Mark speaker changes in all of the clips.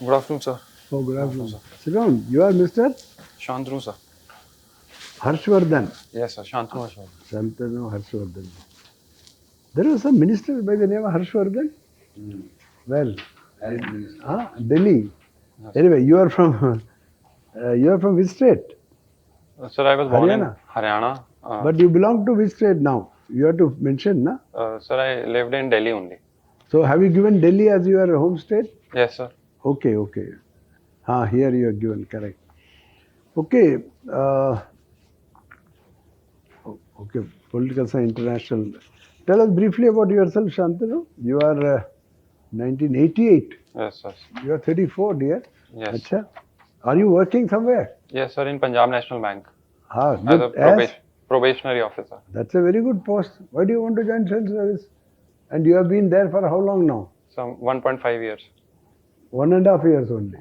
Speaker 1: Good afternoon, sir.
Speaker 2: Oh, good afternoon. Sit down. You are Mr.
Speaker 1: Shantanu, sir.
Speaker 2: Harshwardhan.
Speaker 1: Yes, sir. Shantanu Harshwardhan.
Speaker 2: Shantanu Harshwardhan. There was a minister by the name of Harshwardhan. Well, Delhi.
Speaker 1: Yes.
Speaker 2: Anyway, you are from which state?
Speaker 1: Sir, I was born in
Speaker 2: Haryana.
Speaker 1: Haryana.
Speaker 2: But you belong to which state now? You have to mention, na?
Speaker 1: Sir, I lived in Delhi only.
Speaker 2: So have you given Delhi as your home state?
Speaker 1: Yes, sir.
Speaker 2: Okay. Here you are given, correct. Okay. Okay, political science, international. Tell us briefly about yourself, Shantanu. You are 1988.
Speaker 1: Yes, sir.
Speaker 2: You are 34, dear.
Speaker 1: Yes.
Speaker 2: Achha. Are you working somewhere?
Speaker 1: Yes, sir. In Punjab National Bank
Speaker 2: Ah,
Speaker 1: as
Speaker 2: good.
Speaker 1: a probationary officer.
Speaker 2: That's a very good post. Why do you want to join civil service? And you have been there for how long now?
Speaker 1: Some 1.5 years.
Speaker 2: 1.5 years only.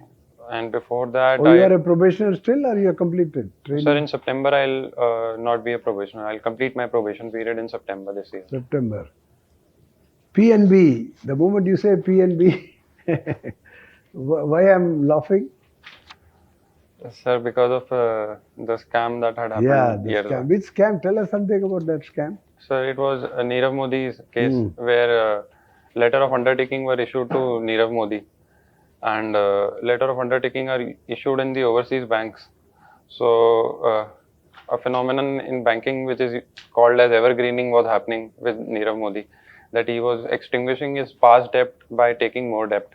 Speaker 1: And before that,
Speaker 2: Oh, you are a probationer still, or you are completed training?
Speaker 1: Sir, in September I'll not be a probationer. I'll complete my probation period in September this year.
Speaker 2: September. PNB. The moment you say PNB, why I'm laughing?
Speaker 1: Sir, because of the scam that had happened.
Speaker 2: Yeah, the
Speaker 1: years
Speaker 2: scam.
Speaker 1: back.
Speaker 2: Which scam? Tell us something about that scam.
Speaker 1: Sir, it was Nirav Modi's case where letter of undertaking were issued to Nirav Modi, and letter of undertaking are issued in the overseas banks. So a phenomenon in banking which is called as evergreening was happening with Nirav Modi, that he was extinguishing his past debt by taking more debt.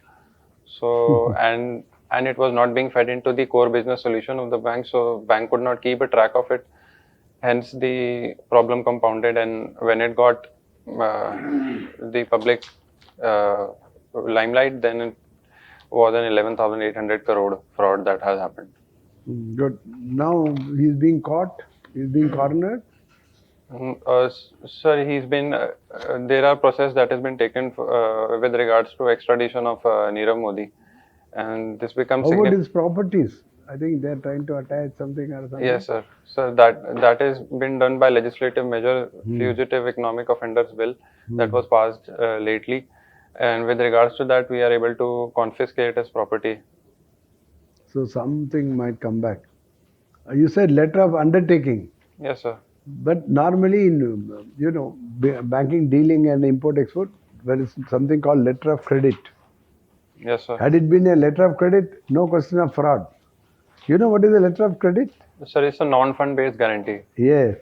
Speaker 1: So and it was not being fed into the core business solution of the bank, so bank could not keep a track of it. Hence the problem compounded, and when it got the public limelight, then it was an 11,800 crore fraud that has happened.
Speaker 2: Good. Now he's being caught. He's being cornered.
Speaker 1: Sir, he's been. There are process that has been taken with regards to extradition of Nirav Modi, and this becomes.
Speaker 2: How about his properties? I think they're trying to attach something or something.
Speaker 1: Yes, sir. So that has been done by legislative measure, Fugitive Economic Offenders Bill, that was passed lately, and with regards to that, we are able to confiscate his property.
Speaker 2: So something might come back. You said letter of undertaking.
Speaker 1: Yes, sir.
Speaker 2: But normally in banking, dealing and import export, there is something called letter of credit.
Speaker 1: Yes, sir.
Speaker 2: Had it been a letter of credit, no question of fraud. You know what is a letter of credit?
Speaker 1: Sir, it's a non-fund based guarantee.
Speaker 2: Yes.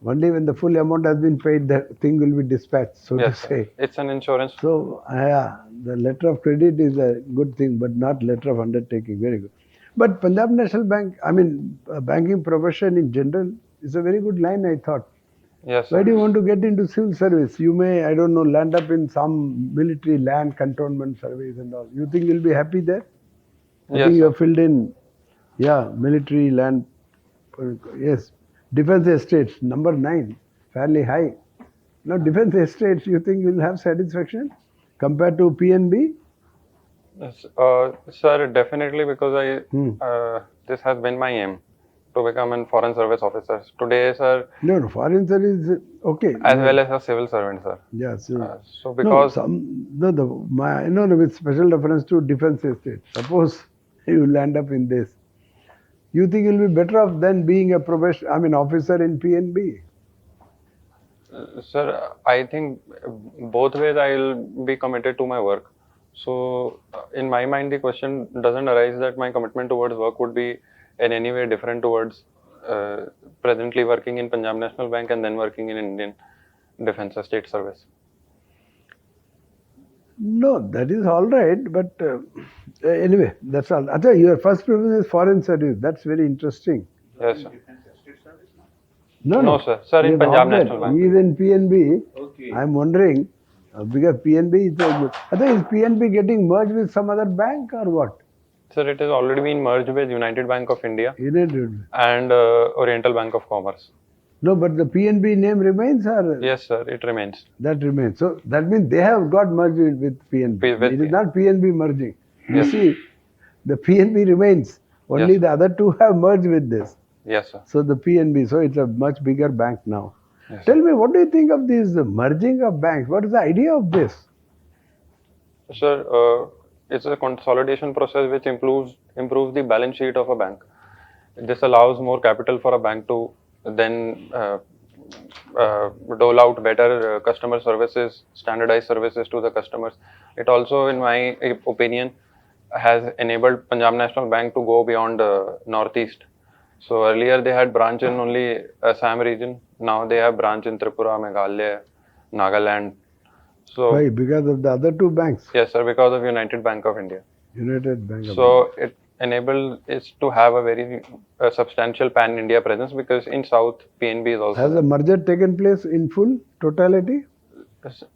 Speaker 2: Only when the full amount has been paid, the thing will be dispatched, so
Speaker 1: Yes,
Speaker 2: to say.
Speaker 1: sir. It's an insurance.
Speaker 2: So, the letter of credit is a good thing, but not letter of undertaking. Very good. But Punjab National Bank, banking profession in general, is a very good line, I thought.
Speaker 1: Yes, sir.
Speaker 2: Why do you want to get into civil service? You may, I don't know, land up in some military land cantonment service and all. You think you'll be happy there? I
Speaker 1: Yes,
Speaker 2: think you
Speaker 1: sir.
Speaker 2: have filled in, military land, yes. Defense estates, number 9, fairly high. Now, defense estates, you think you'll have satisfaction compared to PNB?
Speaker 1: Yes, sir, definitely, because this has been my aim to become a foreign service officer. Today, sir.
Speaker 2: No, foreign service, okay.
Speaker 1: As well as a civil servant, sir.
Speaker 2: Yes.
Speaker 1: So because
Speaker 2: with special reference to defense estates. Suppose you land up in this, you think you'll be better off than being a officer in PNB?
Speaker 1: Sir, I think both ways I will be committed to my work. So, in my mind, the question doesn't arise that my commitment towards work would be in any way different towards presently working in Punjab National Bank and then working in Indian Defence State Service.
Speaker 2: No, that is all right, but anyway, that's all. Achha, your first preference is foreign service. That's very interesting.
Speaker 1: Yes, sir.
Speaker 2: No,
Speaker 1: sir. Sir, in Punjab National Bank.
Speaker 2: He is in PNB. Okay. I'm wondering, because PNB is I think is PNB getting merged with some other bank or what?
Speaker 1: Sir, it has already been merged with United Bank of India
Speaker 2: United.
Speaker 1: And Oriental Bank of Commerce.
Speaker 2: No, but the PNB name remains, or?
Speaker 1: Yes, sir, it remains.
Speaker 2: That remains. So that means they have got merged with PNB. It is not PNB merging. You see, the PNB remains. Only the other two have merged with this.
Speaker 1: Yes, sir.
Speaker 2: So the PNB, so it's a much bigger bank now. Yes, Tell me, what do you think of this merging of banks? What is the idea of this?
Speaker 1: Sir, it's a consolidation process which improves the balance sheet of a bank. This allows more capital for a bank to then dole out better customer services, standardized services to the customers. It also, in my opinion, has enabled Punjab National Bank to go beyond Northeast. So earlier they had branch in only Assam region. Now they have branch in Tripura, Meghalaya, Nagaland. So
Speaker 2: Why? Because of the other two banks.
Speaker 1: yes, sir, because of United Bank of India.
Speaker 2: United Bank of India.
Speaker 1: So it enabled is to have a very substantial pan-India presence, because in South PNB is also.
Speaker 2: Has the merger taken place in full totality?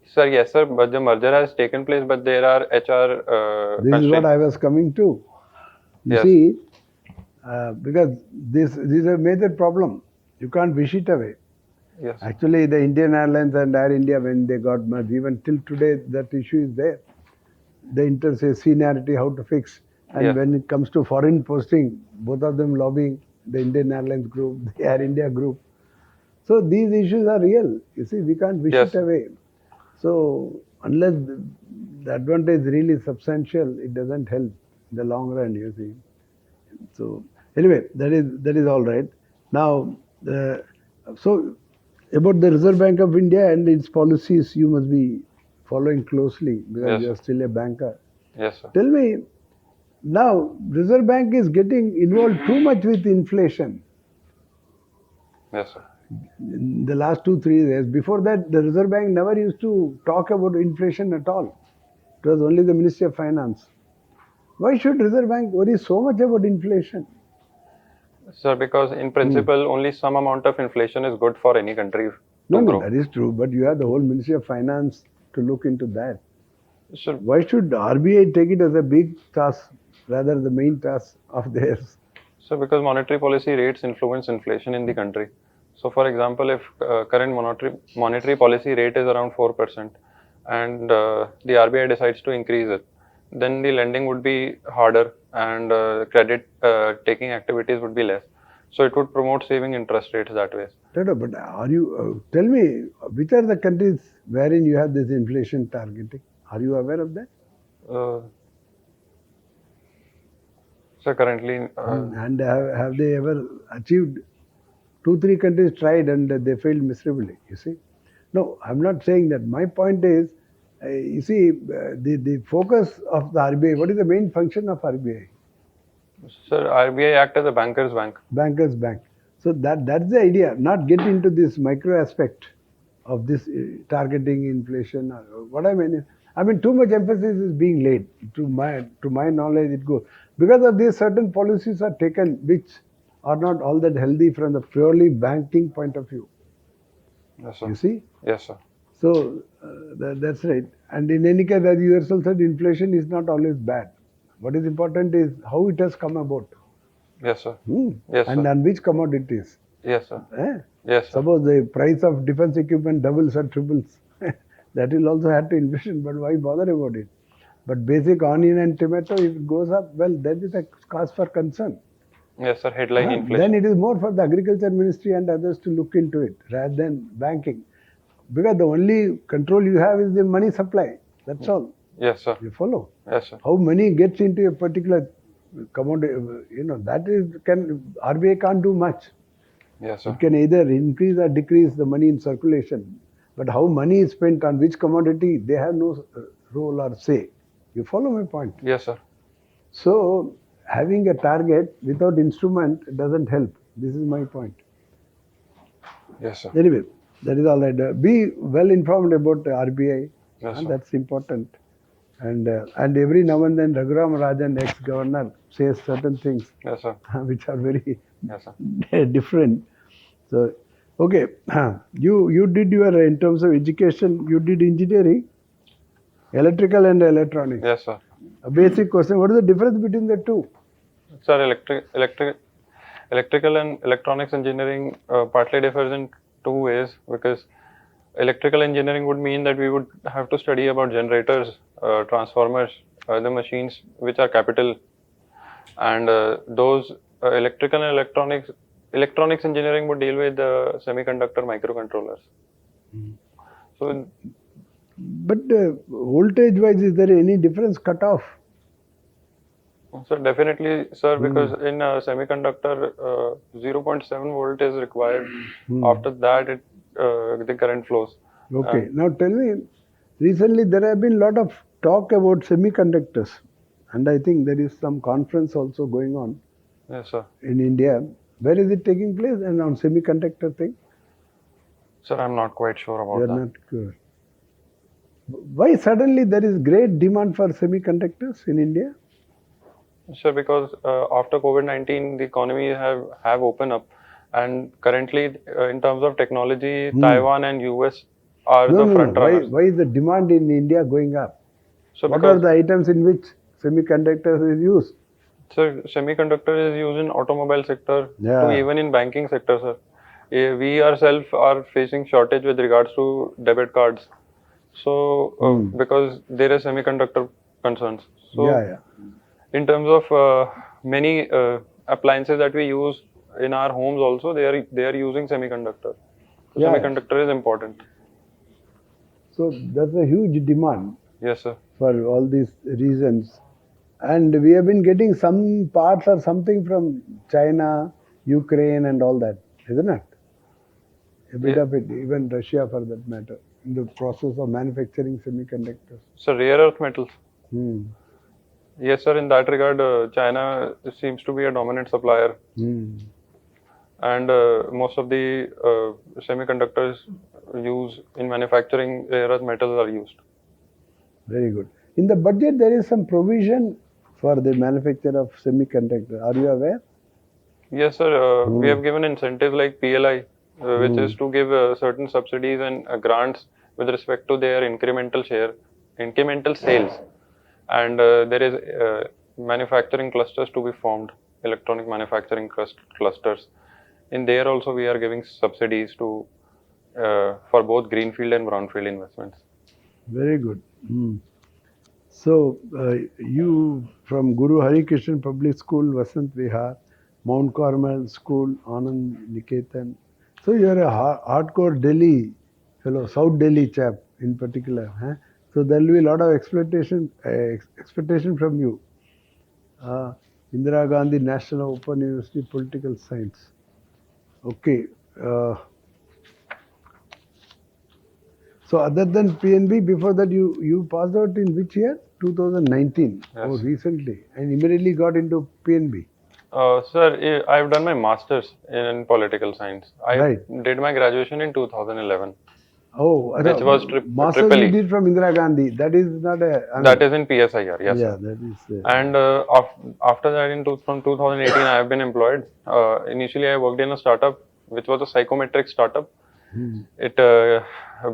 Speaker 1: Sir, yes, sir, but the merger has taken place, but there are HR.
Speaker 2: This is what I was coming to. You
Speaker 1: Yes.
Speaker 2: see, because this is a major problem. You can't wish it away.
Speaker 1: Yes.
Speaker 2: Actually, the Indian Airlines and Air India, when they got merged, even till today, that issue is there. The intersectionality, how to fix. And
Speaker 1: Yes.
Speaker 2: when it comes to foreign posting, both of them lobbying the Indian Airlines group, the Air India group. So these issues are real. You see, we can't wish
Speaker 1: Yes.
Speaker 2: it away. So unless the advantage is really substantial, it doesn't help in the long run, you see. So anyway, that is all right. Now, so about the Reserve Bank of India and its policies, you must be following closely because
Speaker 1: Yes.
Speaker 2: you are still a banker.
Speaker 1: Yes, sir.
Speaker 2: Tell me, now Reserve Bank is getting involved too much with inflation
Speaker 1: Yes, sir.
Speaker 2: in the last 2-3 years. Before that, the Reserve Bank never used to talk about inflation at all. It was only the Ministry of Finance. Why should Reserve Bank worry so much about inflation?
Speaker 1: Sir, because in principle, only some amount of inflation is good for any country to
Speaker 2: No,
Speaker 1: grow.
Speaker 2: that is true. But you have the whole Ministry of Finance to look into that.
Speaker 1: Sir,
Speaker 2: Why should RBI take it as a big task rather the main task of theirs?
Speaker 1: So because monetary policy rates influence inflation in the country. So for example, if current monetary policy rate is around 4% and the RBI decides to increase it, then the lending would be harder and credit taking activities would be less. So it would promote saving interest rates that way.
Speaker 2: No, but are you, tell me, which are the countries wherein you have this inflation targeting? Are you aware of that?
Speaker 1: So currently,
Speaker 2: And have they ever achieved? 2-3 countries tried and they failed miserably, you see. No, I'm not saying that. My point is, you see, the focus of the RBI, what is the main function of RBI?
Speaker 1: sir, RBI act as a banker's bank.
Speaker 2: Bankers Bank. So that's the idea, not get into this micro aspect of this targeting inflation. What I mean is, too much emphasis is being laid. To my knowledge, it goes. Because of these, certain policies are taken which are not all that healthy from the purely banking point of view.
Speaker 1: Yes, sir.
Speaker 2: You see?
Speaker 1: Yes, sir.
Speaker 2: So that's right. And in any case, as you yourself said, inflation is not always bad. What is important is how it has come about.
Speaker 1: Yes, sir. Yes,
Speaker 2: And
Speaker 1: sir.
Speaker 2: on which commodities.
Speaker 1: Yes, sir.
Speaker 2: Eh?
Speaker 1: Yes, sir.
Speaker 2: Suppose the price of defense equipment doubles or triples, that will also add to inflation, but why bother about it? But basic onion and tomato, if it goes up, well, that is a cause for concern.
Speaker 1: Yes, sir. Headline inflation.
Speaker 2: Then it is more for the agriculture ministry and others to look into it rather than banking. Because the only control you have is the money supply. That's all.
Speaker 1: Yes, sir.
Speaker 2: You follow?
Speaker 1: Yes, sir.
Speaker 2: How money gets into a particular commodity, that is, RBI can't do much.
Speaker 1: Yes, sir.
Speaker 2: It can either increase or decrease the money in circulation. But how money is spent on which commodity, they have no role or say. You follow my point?
Speaker 1: Yes, sir.
Speaker 2: So, having a target without instrument doesn't help. This is my point.
Speaker 1: Yes, sir.
Speaker 2: Anyway, that is all right. Be well informed about RBI.
Speaker 1: Yes,
Speaker 2: And
Speaker 1: sir.
Speaker 2: that's important. And every now and then Raghuram Rajan, ex-governor, says certain things
Speaker 1: Yes, sir.
Speaker 2: which are very
Speaker 1: Yes, sir.
Speaker 2: different. So, okay, you did your, in terms of education, you did engineering, electrical and electronics.
Speaker 1: Yes, sir.
Speaker 2: A basic question, what is the difference between the two?
Speaker 1: Sir, electrical and electronics engineering partly differs in two ways, because electrical engineering would mean that we would have to study about generators, transformers, the machines which are capital, and those electrical and electronics engineering would deal with semiconductor microcontrollers. So
Speaker 2: But voltage wise, is there any difference cut off?
Speaker 1: So definitely, sir, because in a semiconductor, 0.7 volt is required. After that, the current flows.
Speaker 2: Okay. Now tell me, recently there have been a lot of talk about semiconductors, and I think there is some conference also going on
Speaker 1: Yes, sir.
Speaker 2: in India. Where is it taking place? And on semiconductor thing,
Speaker 1: Sir, I'm not quite sure
Speaker 2: you
Speaker 1: about
Speaker 2: are
Speaker 1: that.
Speaker 2: not sure. Why suddenly there is great demand for semiconductors in India?
Speaker 1: Sir, because after COVID-19, the economy have opened up, and currently, in terms of technology, Taiwan and US are
Speaker 2: No,
Speaker 1: the
Speaker 2: no, no.
Speaker 1: front runners.
Speaker 2: Why is the demand in India going up?
Speaker 1: So
Speaker 2: What are
Speaker 1: because
Speaker 2: the items in which semiconductors is used?
Speaker 1: sir, semiconductor is used in automobile sector to
Speaker 2: Yeah.
Speaker 1: even in banking sector, sir. We ourselves are facing shortage with regards to debit cards. So because there is semiconductor concerns.
Speaker 2: Yeah,
Speaker 1: So
Speaker 2: yeah.
Speaker 1: in terms of many appliances that we use in our homes also, they are using semiconductor. So
Speaker 2: Yeah.
Speaker 1: semiconductor is important.
Speaker 2: So that's a huge demand
Speaker 1: Yes, sir.
Speaker 2: for all these reasons. And we have been getting some parts or something from China, Ukraine, and all that, isn't it? A bit
Speaker 1: Yeah.
Speaker 2: of it, even Russia for that matter, in the process of manufacturing semiconductors.
Speaker 1: So rare earth metals.
Speaker 2: Hmm.
Speaker 1: Yes, sir. In that regard, China seems to be a dominant supplier,
Speaker 2: Hmm.
Speaker 1: and most of the semiconductors used in manufacturing rare earth metals are used.
Speaker 2: Very good. In the budget, there is some provision for the manufacture of semiconductor. Are you aware?
Speaker 1: Yes, sir. We have given incentives like PLI, which is to give certain subsidies and grants with respect to their incremental share, incremental sales, and there is manufacturing clusters to be formed, electronic manufacturing clusters. In there also, we are giving subsidies to for both greenfield and brownfield investments.
Speaker 2: Very good. Hmm. So, you from Guru Hari Krishnan Public School, Vasant Vihar, Mount Carmel School, Anand Niketan. So, you are a hardcore Delhi fellow, South Delhi chap in particular. Huh? So, there will be a lot of expectation from you. Indira Gandhi National Open University Political Science. Okay. So other than PNB, before that you passed out in which year? 2019.
Speaker 1: Yes.
Speaker 2: Oh, recently, and immediately got into PNB.
Speaker 1: Sir, I've done my master's in political science. I
Speaker 2: Right.
Speaker 1: did my graduation in 2011,
Speaker 2: Oh,
Speaker 1: which was
Speaker 2: master
Speaker 1: triple
Speaker 2: you
Speaker 1: E.
Speaker 2: did from Indira Gandhi. That is not a.
Speaker 1: That is in PSIR, yes,
Speaker 2: Yeah,
Speaker 1: sir.
Speaker 2: that is.
Speaker 1: And after that, from 2018, I have been employed. Initially, I worked in a startup, which was a psychometric startup. It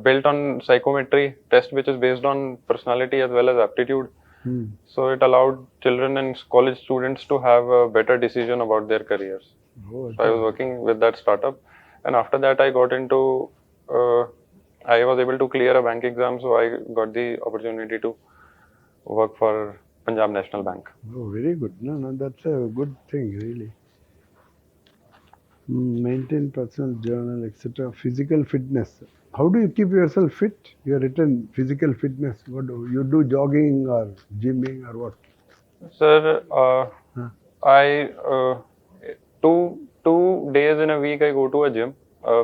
Speaker 1: built on psychometry test, which is based on personality as well as aptitude. So it allowed children and college students to have a better decision about their careers.
Speaker 2: Oh,
Speaker 1: So I was working with that startup, and after that, I got into. I was able to clear a bank exam, so I got the opportunity to work for Punjab National Bank.
Speaker 2: oh, very good. No, no, that's a good thing, really. Maintain personal journal, etc. Physical fitness. How do you keep yourself fit? You have written physical fitness. What do you do? Jogging or gymming or what?
Speaker 1: Sir,
Speaker 2: Huh?
Speaker 1: I 2 days in a week I go to a gym,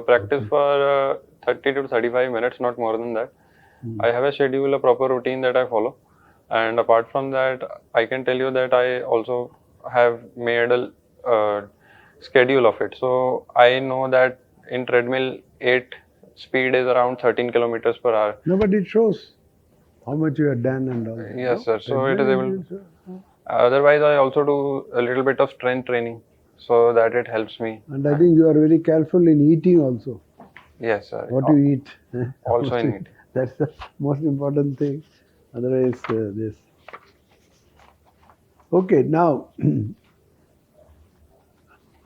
Speaker 1: practice for 30 to 35 minutes, not more than that. I have a schedule, a proper routine that I follow, and apart from that, I can tell you that I also have made a schedule of it. So I know that in treadmill 8 speed is around 13 kilometers per hour.
Speaker 2: No, but it shows how much you have done and all that.
Speaker 1: Yes,
Speaker 2: No?
Speaker 1: sir. So it is
Speaker 2: Treadmill
Speaker 1: able.
Speaker 2: huh?
Speaker 1: Otherwise, I also do a little bit of strength training so that it helps me.
Speaker 2: And I think you are very careful in eating also.
Speaker 1: Yes, sir.
Speaker 2: What you eat.
Speaker 1: Also in eating.
Speaker 2: That's the most important thing. Otherwise, this. Okay, now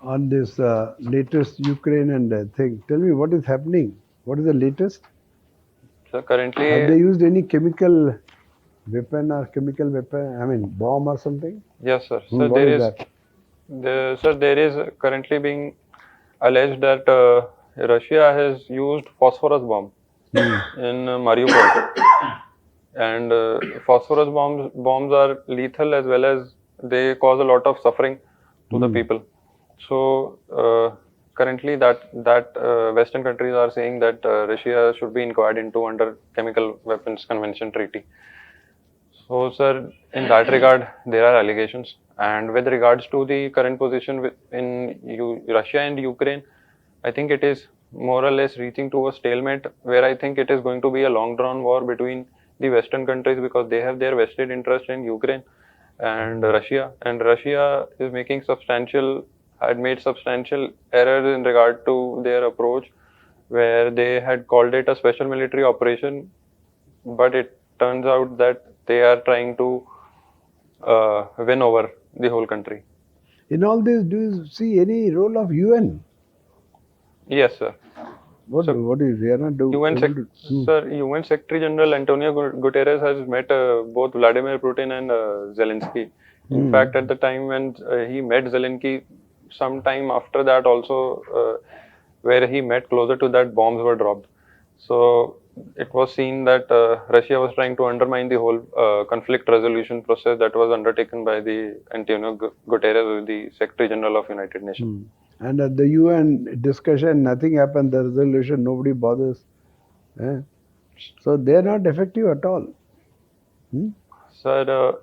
Speaker 2: on this latest Ukraine and thing, tell me what is happening. What is the latest?
Speaker 1: So
Speaker 2: Have they
Speaker 1: currently,
Speaker 2: used any chemical weapon or chemical weapon? I mean, bomb or something?
Speaker 1: yes, sir. So
Speaker 2: What
Speaker 1: there
Speaker 2: is
Speaker 1: is,
Speaker 2: that?
Speaker 1: there is currently being alleged that Russia has used phosphorus bomb in Mariupol, and phosphorus bombs are lethal as well as they cause a lot of suffering to the people. So currently, Western countries are saying that Russia should be inquired into under Chemical Weapons Convention Treaty. So, sir, in that regard, there are allegations. And with regards to the current position in Russia and Ukraine, I think it is more or less reaching to a stalemate where I think it is going to be a long drawn war between the Western countries because they have their vested interest in Ukraine and Russia. And Russia is had made substantial errors in regard to their approach where they had called it a special military operation, but it turns out that they are trying to win over the whole country.
Speaker 2: In all this, do you see any role of UN?
Speaker 1: Yes, sir.
Speaker 2: What is they are not doing?
Speaker 1: UN Secretary General Antonio Guterres has met both Vladimir Putin and Zelensky. In fact, at the time when he met Zelensky, some time after that also, where he met closer to that, bombs were dropped. So it was seen that Russia was trying to undermine the whole conflict resolution process that was undertaken by the Antonio Guterres, the Secretary General of United Nations.
Speaker 2: And at the UN discussion, nothing happened. The resolution, nobody bothers. So they are not effective at all.
Speaker 1: Sir,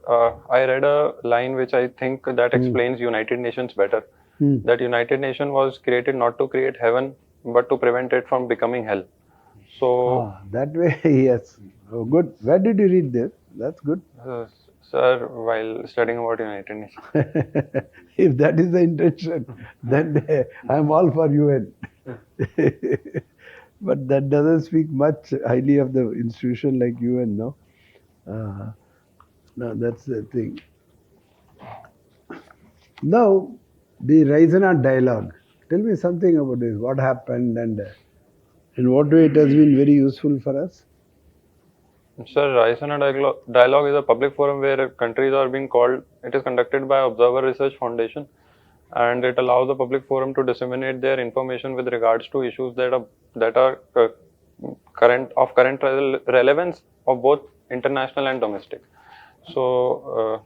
Speaker 1: I read a line which I think that explains United Nations better. That United Nations was created not to create heaven, but to prevent it from becoming hell. So
Speaker 2: that way, yes. Oh, good. Where did you read this? That's good.
Speaker 1: Sir, while studying about United Nations.
Speaker 2: If that is the intention, then I am all for UN. But that doesn't speak much highly of the institution like UN, no? No, that's the thing. Now, the Raisina dialogue. Tell me something about this. What happened and in what way it has been very useful for us?
Speaker 1: Sir, Raisina dialogue is a public forum where countries are being called. It is conducted by Observer Research Foundation, and it allows the public forum to disseminate their information with regards to issues that are current relevance of both international and domestic. So,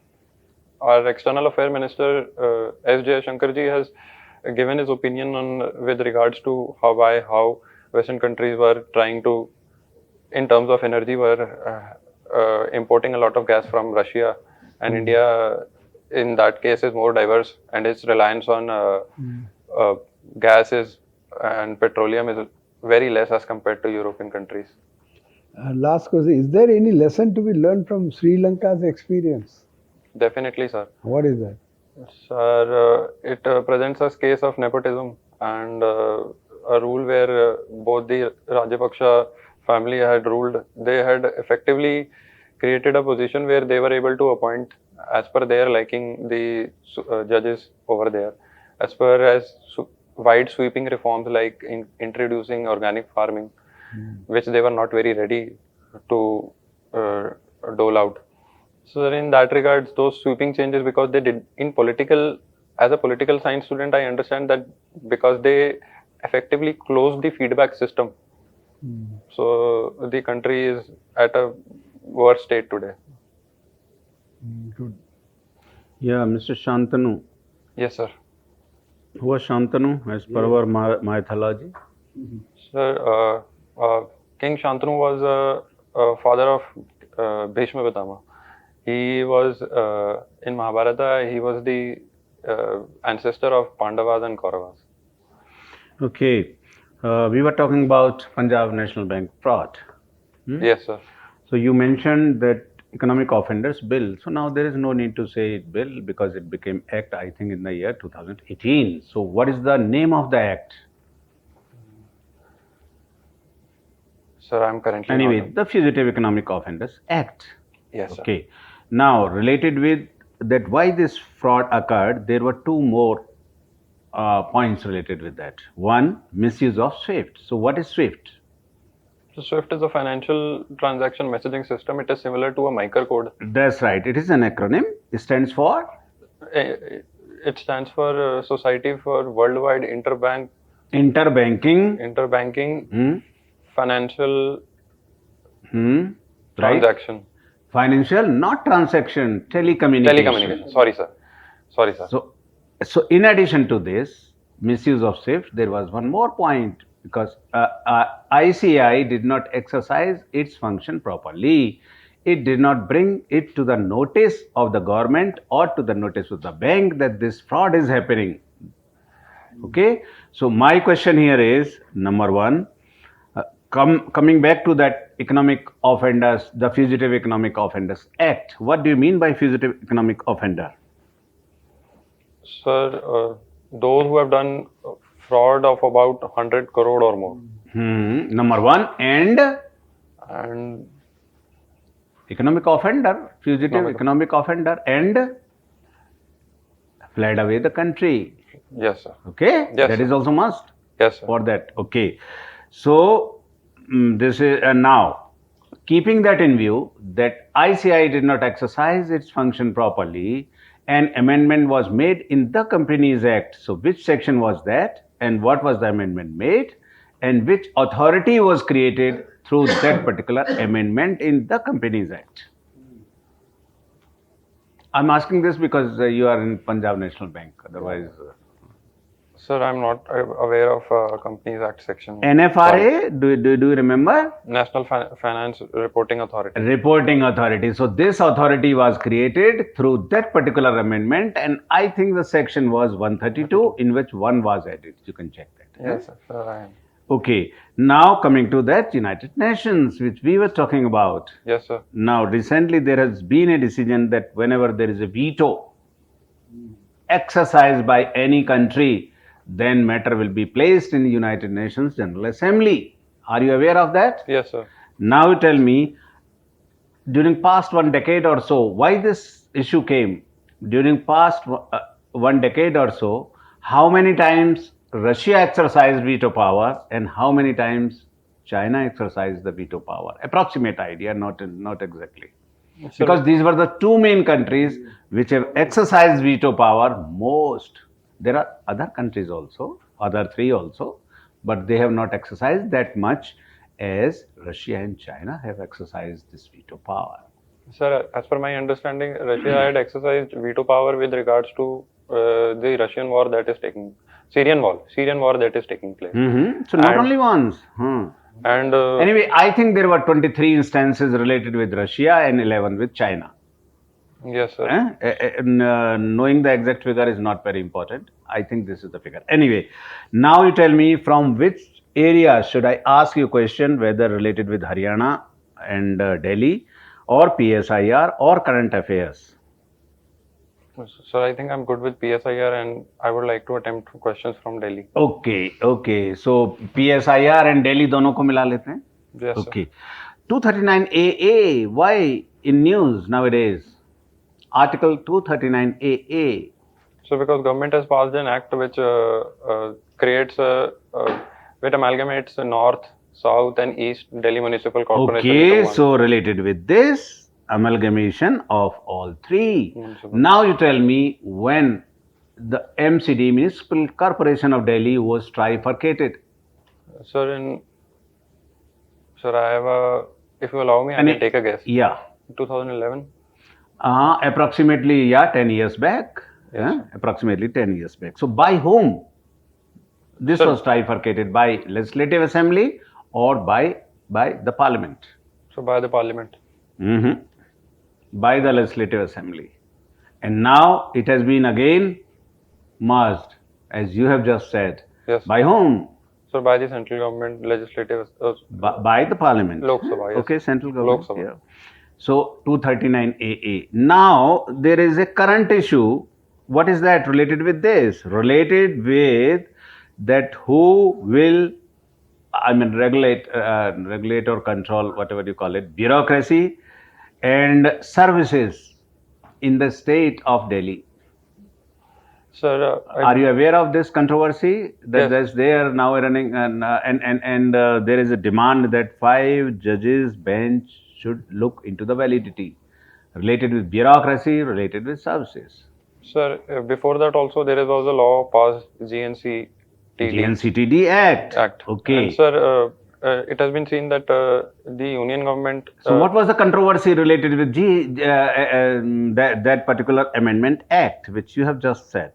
Speaker 1: our External Affairs Minister S. Jaishankarji has given his opinion on with regards to how Western countries were trying to, in terms of energy, were importing a lot of gas from Russia, and India, in that case, is more diverse, and its reliance on gases and petroleum is very less as compared to European countries.
Speaker 2: Last question, is there any lesson to be learned from Sri Lanka's experience?
Speaker 1: Definitely, sir.
Speaker 2: What is that?
Speaker 1: Sir, it presents a case of nepotism and a rule where both the Rajapaksa family had ruled. They had effectively created a position where they were able to appoint as per their liking the judges over there, as per as wide sweeping reforms like introducing organic farming, which they were not very ready to dole out. So in that regards, those sweeping changes, because they did as a political science student, I understand that because they effectively closed the feedback system. So the country is at a worse state today.
Speaker 2: Good.
Speaker 3: Yeah, Mr. Shantanu.
Speaker 1: Yes, sir.
Speaker 3: Who was Shantanu as per our mythology?
Speaker 1: Sir, King Shantanu was a father of Bhishma Pitama. He was, in Mahabharata, he was the ancestor of Pandavas and Kauravas.
Speaker 3: Okay. We were talking about Punjab National Bank fraud.
Speaker 1: Yes, sir.
Speaker 3: So you mentioned that Economic Offenders Bill. So now there is no need to say bill because it became act, I think, in the year 2018. So what is the name of the act?
Speaker 1: Sir, I'm currently
Speaker 3: Anyway, the Fugitive Economic Offenders Act.
Speaker 1: Yes, sir.
Speaker 3: Okay. Now, related with that, why this fraud occurred, there were two more points related with that. One, misuse of SWIFT. So what is SWIFT?
Speaker 1: So SWIFT is a financial transaction messaging system. It is similar to a MICAR code.
Speaker 3: That's right. It is an acronym. It stands for?
Speaker 1: It stands for Society for Worldwide Interbanking Financial Transaction.
Speaker 3: Financial, not transaction, telecommunication.
Speaker 1: Sorry, sir. Sorry, sir.
Speaker 3: So in addition to this misuse of SWIFT, there was one more point because ICI did not exercise its function properly. It did not bring it to the notice of the government or to the notice of the bank that this fraud is happening. Okay, so my question here is number one, coming back to that economic offenders, the Fugitive Economic Offenders Act. What do you mean by fugitive economic offender?
Speaker 1: Sir, those who have done fraud of about 100 crore or more.
Speaker 3: Number one, and economic offender, fugitive economic offender, and fled away the country.
Speaker 1: Yes, sir.
Speaker 3: Okay,
Speaker 1: yes,
Speaker 3: that
Speaker 1: sir.
Speaker 3: is also must.
Speaker 1: Yes, sir.
Speaker 3: For that. Okay, so this is now keeping that in view that ICI did not exercise its function properly. An amendment was made in the Companies Act. So which section was that, and what was the amendment made, and which authority was created through that particular amendment in the Companies Act? I'm asking this because you are in Punjab National Bank. Otherwise,
Speaker 1: sir, I'm not aware of Companies Act section.
Speaker 3: NFRA, do you remember?
Speaker 1: National Finance Reporting Authority.
Speaker 3: Reporting Authority. So this authority was created through that particular amendment, and I think the section was 132, in which 1 was added. You can check that.
Speaker 1: Yes, sir. I am.
Speaker 3: Okay. Now coming to that United Nations, which we were talking about.
Speaker 1: Yes, sir.
Speaker 3: Now recently there has been a decision that whenever there is a veto exercised by any country, then matter will be placed in the United Nations General Assembly. Are you aware of that?
Speaker 1: Yes, sir.
Speaker 3: Now tell me, during past 1 decade or so, why this issue came? During past 1 decade or so, how many times Russia exercised veto power and how many times China exercised the veto power? Approximate idea, not exactly. Because these were the two main countries which have exercised veto power most. There are other countries also, other 3 also, but they have not exercised that much as Russia and China have exercised this veto power.
Speaker 1: Sir, as per my understanding, Russia had exercised veto power with regards to the Russian war that is taking, Syrian war that is taking place.
Speaker 3: So not only once.
Speaker 1: And
Speaker 3: anyway, I think there were 23 instances related with Russia and 11 with China.
Speaker 1: Yes, sir.
Speaker 3: Knowing the exact figure is not very important. I think this is the figure. Anyway, now you tell me from which area should I ask you a question, whether related with Haryana and Delhi or PSIR or current affairs.
Speaker 1: So I think I'm good with PSIR and I would like to attempt questions from Delhi.
Speaker 3: Okay. So PSIR and Delhi दोनों को मिला लेते हैं.
Speaker 1: Yes,
Speaker 3: okay. 239AA, why in news nowadays? Article 239AA.
Speaker 1: So because government has passed an act which creates which amalgamates North, South and East Delhi Municipal Corporation.
Speaker 3: Okay, so related with this amalgamation of all 3. Now you tell me when the MCD, Municipal Corporation of Delhi, was trifurcated.
Speaker 1: Sir, I have a, if you allow me, I can take a guess.
Speaker 3: Yeah.
Speaker 1: 2011?
Speaker 3: Approximately, 10 years back.
Speaker 1: Yes.
Speaker 3: Approximately 10 years back. So by whom this was trifurcated? By Legislative Assembly or by the Parliament?
Speaker 1: So by the Parliament.
Speaker 3: By the Legislative Assembly. And now it has been again merged, as you have just said.
Speaker 1: Yes.
Speaker 3: By whom?
Speaker 1: So by the central government, legislative.
Speaker 3: By the Parliament.
Speaker 1: Lok Sabha, yes.
Speaker 3: Okay, central government.
Speaker 1: Lok Sabha.
Speaker 3: Yeah. So 239AA. Now there is a current issue. What is that related with this? Related with that who will, regulate or control, whatever you call it, bureaucracy and services in the state of Delhi.
Speaker 1: Sir,
Speaker 3: are you aware of this controversy that
Speaker 1: yes.
Speaker 3: They are now running and there is a demand that 5 judges bench should look into the validity related with bureaucracy, related with services.
Speaker 1: Sir, before that also there was a law passed, GNCTD
Speaker 3: Act.
Speaker 1: Act.
Speaker 3: Okay.
Speaker 1: And sir, it has been seen that the union government.
Speaker 3: So what was the controversy related with that particular Amendment Act, which you have just said?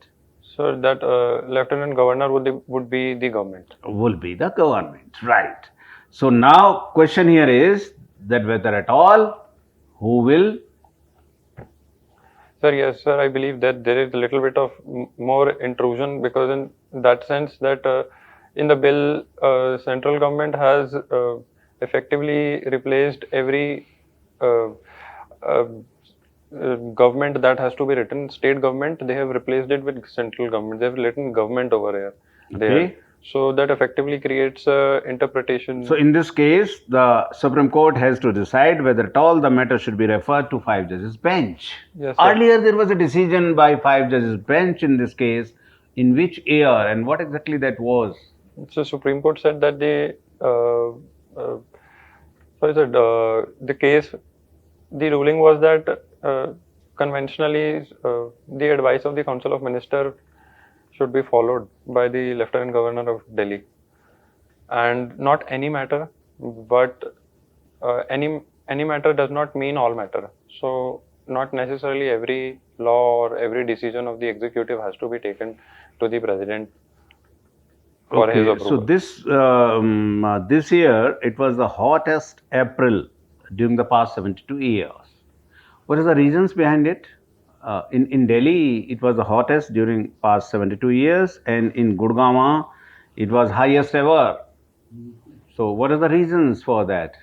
Speaker 1: So that Lieutenant Governor would be the government.
Speaker 3: Will be the government, right? So now question here is that whether at all, who will?
Speaker 1: Sir, yes, sir. I believe that there is a little bit of more intrusion, because in that sense that in the bill, central government has effectively replaced every uh, uh, government that has to be written. State government, they have replaced it with central government. They have written government over here.
Speaker 3: Okay.
Speaker 1: So that effectively creates interpretation.
Speaker 3: So in this case, the Supreme Court has to decide whether at all the matter should be referred to 5 judges bench.
Speaker 1: Yes, sir.
Speaker 3: Earlier there was a decision by 5 judges bench in this case. In which year and what exactly that was?
Speaker 1: So Supreme Court said that the case, the ruling was that conventionally the advice of the Council of Minister should be followed by the Lieutenant Governor of Delhi, and not any matter, but any matter does not mean all matter. So not necessarily every law or every decision of the executive has to be taken to the president for his approval.
Speaker 3: So this year it was the hottest April during the past 72 years. What are the reasons behind it? In Delhi, it was the hottest during past 72 years, and in Gurgaon, it was highest ever. So, what are the reasons for that?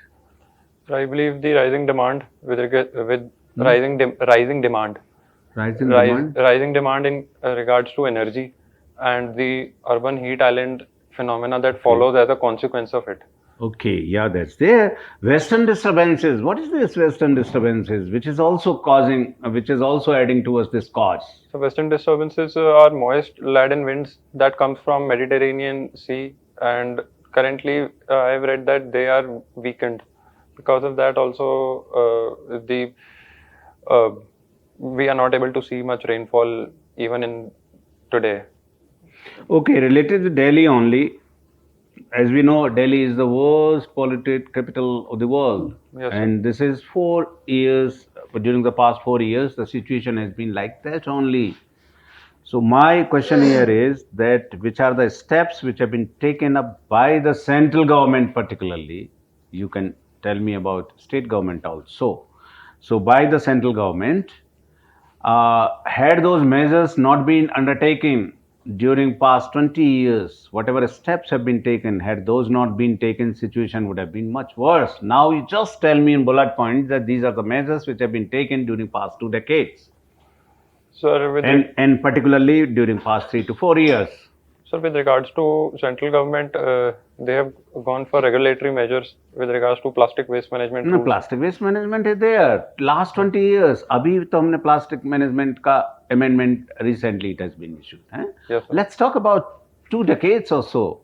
Speaker 1: I believe the rising demand rising demand,
Speaker 3: Rising demand.
Speaker 1: rising demand in regards to energy, and the urban heat island phenomena that follows as a consequence of it.
Speaker 3: Okay, yeah, that's there. Western disturbances. What is this Western disturbances, which is also adding towards this cause?
Speaker 1: So western disturbances are moist laden winds that comes from Mediterranean Sea, and currently I've read that they are weakened. Because of that also we are not able to see much rainfall even in today.
Speaker 3: Okay, related to Delhi only. As we know, Delhi is the worst polluted capital of the world.
Speaker 1: Yes, sir.
Speaker 3: And this is 4 years, during the past 4 years, the situation has been like that only. So my question here is that which are the steps which have been taken up by the central government particularly? You can tell me about state government also. So by the central government, had those measures not been undertaken during past 20 years, whatever steps have been taken, had those not been taken, situation would have been much worse. Now you just tell me in bullet points that these are the measures which have been taken during past 2 decades.
Speaker 1: Sir,
Speaker 3: And particularly during past 3 to 4 years.
Speaker 1: Sir, with regards to central government, they have gone for regulatory measures with regards to plastic waste management.
Speaker 3: No, plastic waste management is there. Last 20 years, अभी तो हमने plastic management का amendment recently it has been issued.
Speaker 1: Yes, sir.
Speaker 3: Let's talk about 2 decades or so.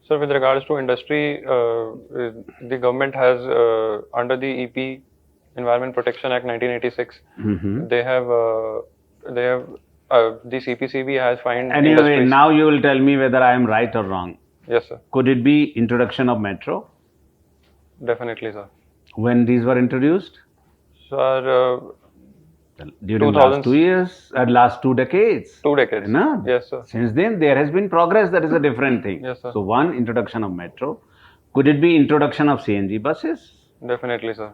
Speaker 1: Sir, with regards to industry, the government has under the EP Environment Protection Act 1986, they have the CPCB has fined
Speaker 3: Anyway,
Speaker 1: industries.
Speaker 3: now you will tell me whether I am right or wrong.
Speaker 1: Yes, sir.
Speaker 3: Could it be introduction of metro?
Speaker 1: Definitely, sir.
Speaker 3: When these were introduced?
Speaker 1: Sir,
Speaker 3: During
Speaker 1: 2000s.
Speaker 3: last 2 years, last 2 decades.
Speaker 1: 2 decades.
Speaker 3: No?
Speaker 1: Yes, sir.
Speaker 3: Since then, there has been progress. That is a different thing.
Speaker 1: Yes, sir.
Speaker 3: So, one, introduction of metro. Could it be introduction of CNG buses?
Speaker 1: Definitely, sir.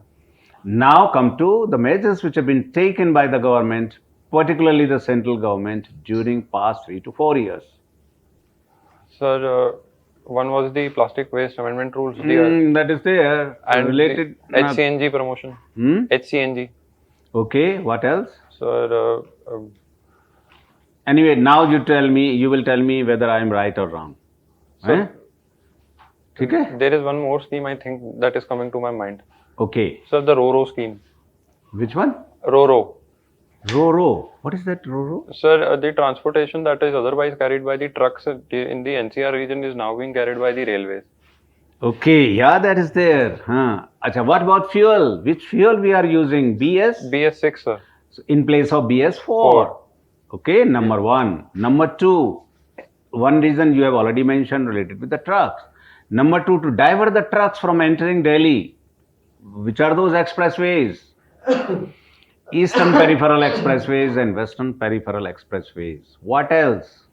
Speaker 3: Now come to the measures which have been taken by the government, particularly the central government, during past 3 to 4 years.
Speaker 1: Sir, one was the plastic waste amendment rules,
Speaker 3: That is there.
Speaker 1: and
Speaker 3: Related.
Speaker 1: the HCNG promotion. HCNG.
Speaker 3: Okay, what else?
Speaker 1: Sir,
Speaker 3: Anyway, now you will tell me whether I am right or wrong.
Speaker 1: Sir,
Speaker 3: ठीक है?
Speaker 1: there is one more scheme I think that is coming to my mind.
Speaker 3: Okay.
Speaker 1: Sir, the RoRo scheme.
Speaker 3: Which one?
Speaker 1: RoRo.
Speaker 3: RoRo. What is that RoRo?
Speaker 1: Sir, the transportation that is otherwise carried by the trucks in the NCR region is now being carried by the railways.
Speaker 3: Okay, yeah, that is there. Acha, what about fuel? Which fuel we are using? BS?
Speaker 1: BS6, sir.
Speaker 3: So in place of BS4.
Speaker 1: Four.
Speaker 3: Okay, number 1. Number 2, one reason you have already mentioned related with the trucks. Number two, to divert the trucks from entering Delhi. Which are those expressways? Eastern Peripheral Expressways and Western Peripheral Expressways. What else?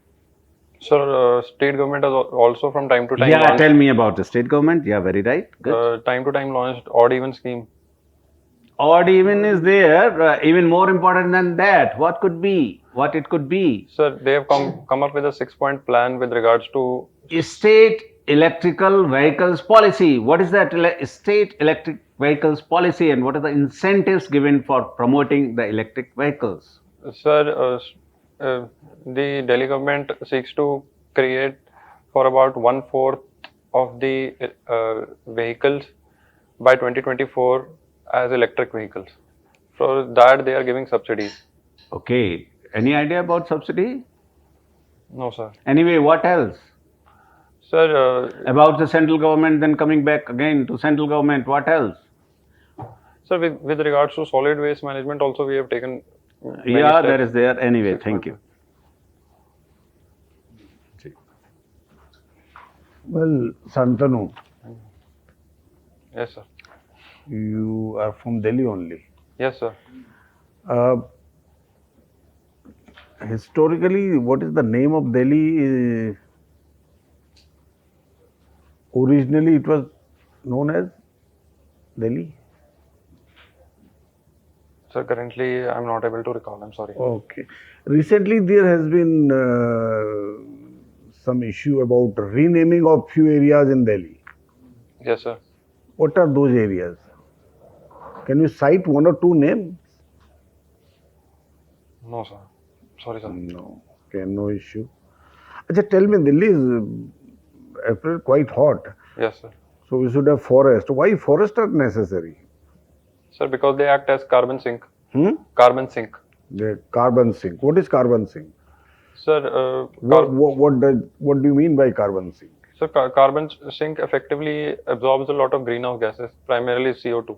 Speaker 1: Sir, state government has also from time to time
Speaker 3: Yeah,
Speaker 1: launched,
Speaker 3: tell me about the state government. Yeah, very right. Good.
Speaker 1: time to time launched odd even scheme.
Speaker 3: Odd even is there. Even more important than that, what could be? What it could be?
Speaker 1: Sir, they have come up with a 6-point plan with regards to
Speaker 3: State electrical vehicles policy. What is that state electric vehicles policy, and what are the incentives given for promoting the electric vehicles?
Speaker 1: Sir, the Delhi government seeks to create for about 1/4 of the vehicles by 2024 as electric vehicles. For that, they are giving subsidies.
Speaker 3: Okay. Any idea about subsidy?
Speaker 1: No, sir.
Speaker 3: Anyway, what else?
Speaker 1: Sir,
Speaker 3: About the central government, then coming back again to central government, what else?
Speaker 1: sir, with regards to solid waste management, also we have taken. many
Speaker 3: Yeah,
Speaker 1: steps.
Speaker 3: there is there. Anyway, thank you.
Speaker 2: Well, Santanu,
Speaker 1: Yes, sir.
Speaker 2: you are from Delhi only.
Speaker 1: Yes, sir.
Speaker 2: Uh, Historically, what is the name of Delhi? Originally, it was known as Delhi.
Speaker 1: Sir, currently I'm not able to recall. I'm sorry.
Speaker 2: Okay. Recently, there has been some issue about renaming of few areas in Delhi.
Speaker 1: Yes, sir.
Speaker 2: What are those areas? Can you cite one or two names?
Speaker 1: No, sir. Sorry, sir.
Speaker 2: No. Okay, no issue. Achha, tell me, Delhi is April quite hot.
Speaker 1: Yes, sir.
Speaker 2: So we should have forest. Why forests are necessary?
Speaker 1: Sir, because they act as carbon sink.
Speaker 2: Hmm?
Speaker 1: Carbon sink.
Speaker 2: The carbon sink. What is carbon sink?
Speaker 1: Sir,
Speaker 2: What do you mean by carbon sink?
Speaker 1: so carbon sink effectively absorbs a lot of greenhouse gases, primarily CO2.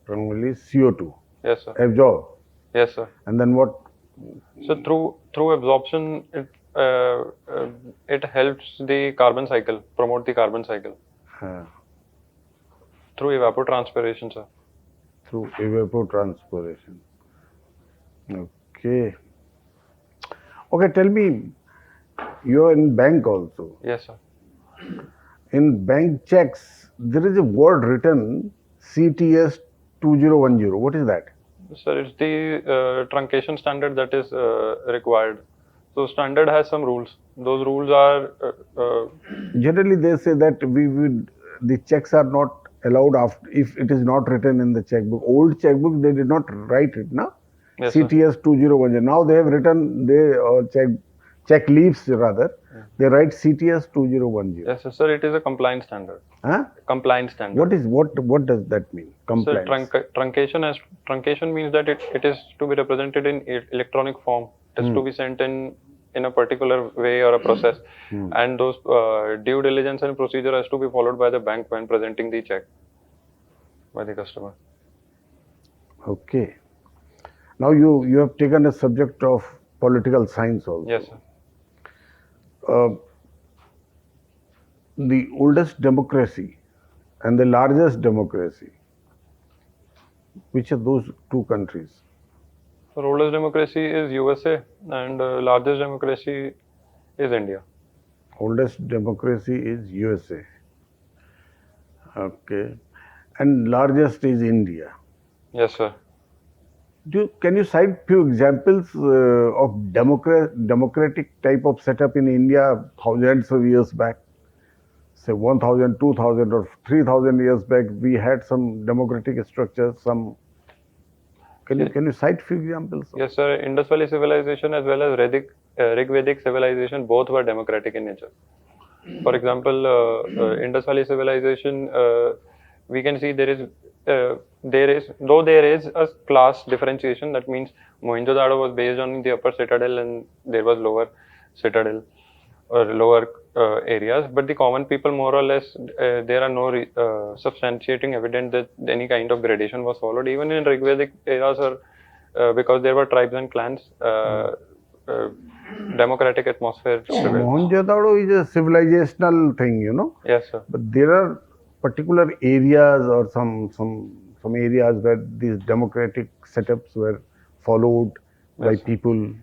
Speaker 2: Primarily CO2.
Speaker 1: Yes, sir.
Speaker 2: Absorb.
Speaker 1: Yes, sir.
Speaker 2: And then what?
Speaker 1: So through absorption, it helps the carbon cycle, promote the carbon cycle
Speaker 2: Uh,
Speaker 1: through evapotranspiration, sir.
Speaker 2: through evapotranspiration. Okay. Okay, tell me, you're in bank also.
Speaker 1: Yes, sir.
Speaker 2: In bank checks, there is a word written CTS 2010. What is that?
Speaker 1: Sir, it's the truncation standard that is required. So standard has some rules. Those rules are
Speaker 2: Generally, they say that the checks are not allowed after if it is not written in the checkbook. Old checkbook, they did not write it, no?
Speaker 1: yes, sir.
Speaker 2: CTS 2010. Now they have written check leaves rather. They write CTS 2010.
Speaker 1: Yes, sir. It is a compliance standard.
Speaker 2: Huh?
Speaker 1: Compliance standard.
Speaker 2: What does that mean?
Speaker 1: So
Speaker 2: Compliance.
Speaker 1: truncation means that it is to be represented in electronic form. It is to be sent in a particular way or a process, and those due diligence and procedure has to be followed by the bank when presenting the check by the customer.
Speaker 2: Okay. Now you have taken a subject of political science also.
Speaker 1: Yes, sir.
Speaker 2: The oldest democracy and the largest democracy. Which are those two countries?
Speaker 1: So oldest democracy is USA and largest democracy is India.
Speaker 2: Oldest democracy is USA. Okay. And largest is India.
Speaker 1: Yes, sir.
Speaker 2: Can you cite few examples of democratic type of setup in India thousands of years back? Say 1,000, 2,000 or 3,000 years back, we had some democratic structures, some... Can you cite few examples?
Speaker 1: Yes, sir. Indus Valley civilization as well as Rigvedic civilization both were democratic in nature. For example, Indus Valley civilization, we can see there is a class differentiation. That means Mohenjo-daro was based on the upper citadel and there was lower citadel or lower areas. But the common people, more or less, there are no substantiating evidence that any kind of gradation was followed. Even in Rigvedic eras, or because there were tribes and clans, democratic atmosphere prevails.
Speaker 2: Mohenjo-daro is a civilizational thing, you know.
Speaker 1: Yes, sir.
Speaker 2: But there are particular areas or some areas where these democratic setups were followed by
Speaker 1: Yes, sir.
Speaker 2: people.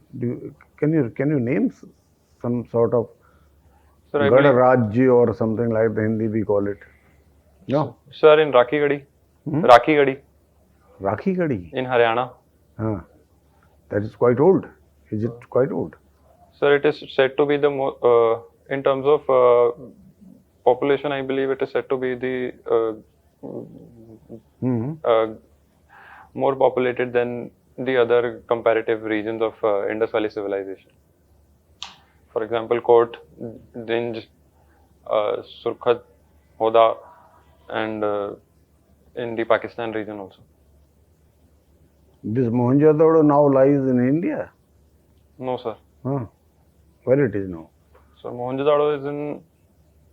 Speaker 2: Can you name some sort of
Speaker 1: Sir, I believe,
Speaker 2: Gadarajya or something like the Hindi we call it? No,
Speaker 1: sir, in Rakhigadi, Rakhigadi
Speaker 2: Rakhi Gadi.
Speaker 1: in Haryana.
Speaker 2: That is quite old. Is it quite old?
Speaker 1: Sir, it is said to be the in terms of population, I believe it is said to be the more populated than the other comparative regions of Indus Valley civilization. For example, Kot, Dinj, Surkhat, Hoda, and in the Pakistan region also.
Speaker 2: This Mohenjo-daro now lies in India.
Speaker 1: No, sir.
Speaker 2: Where it is now?
Speaker 1: So Mohenjo-daro is in,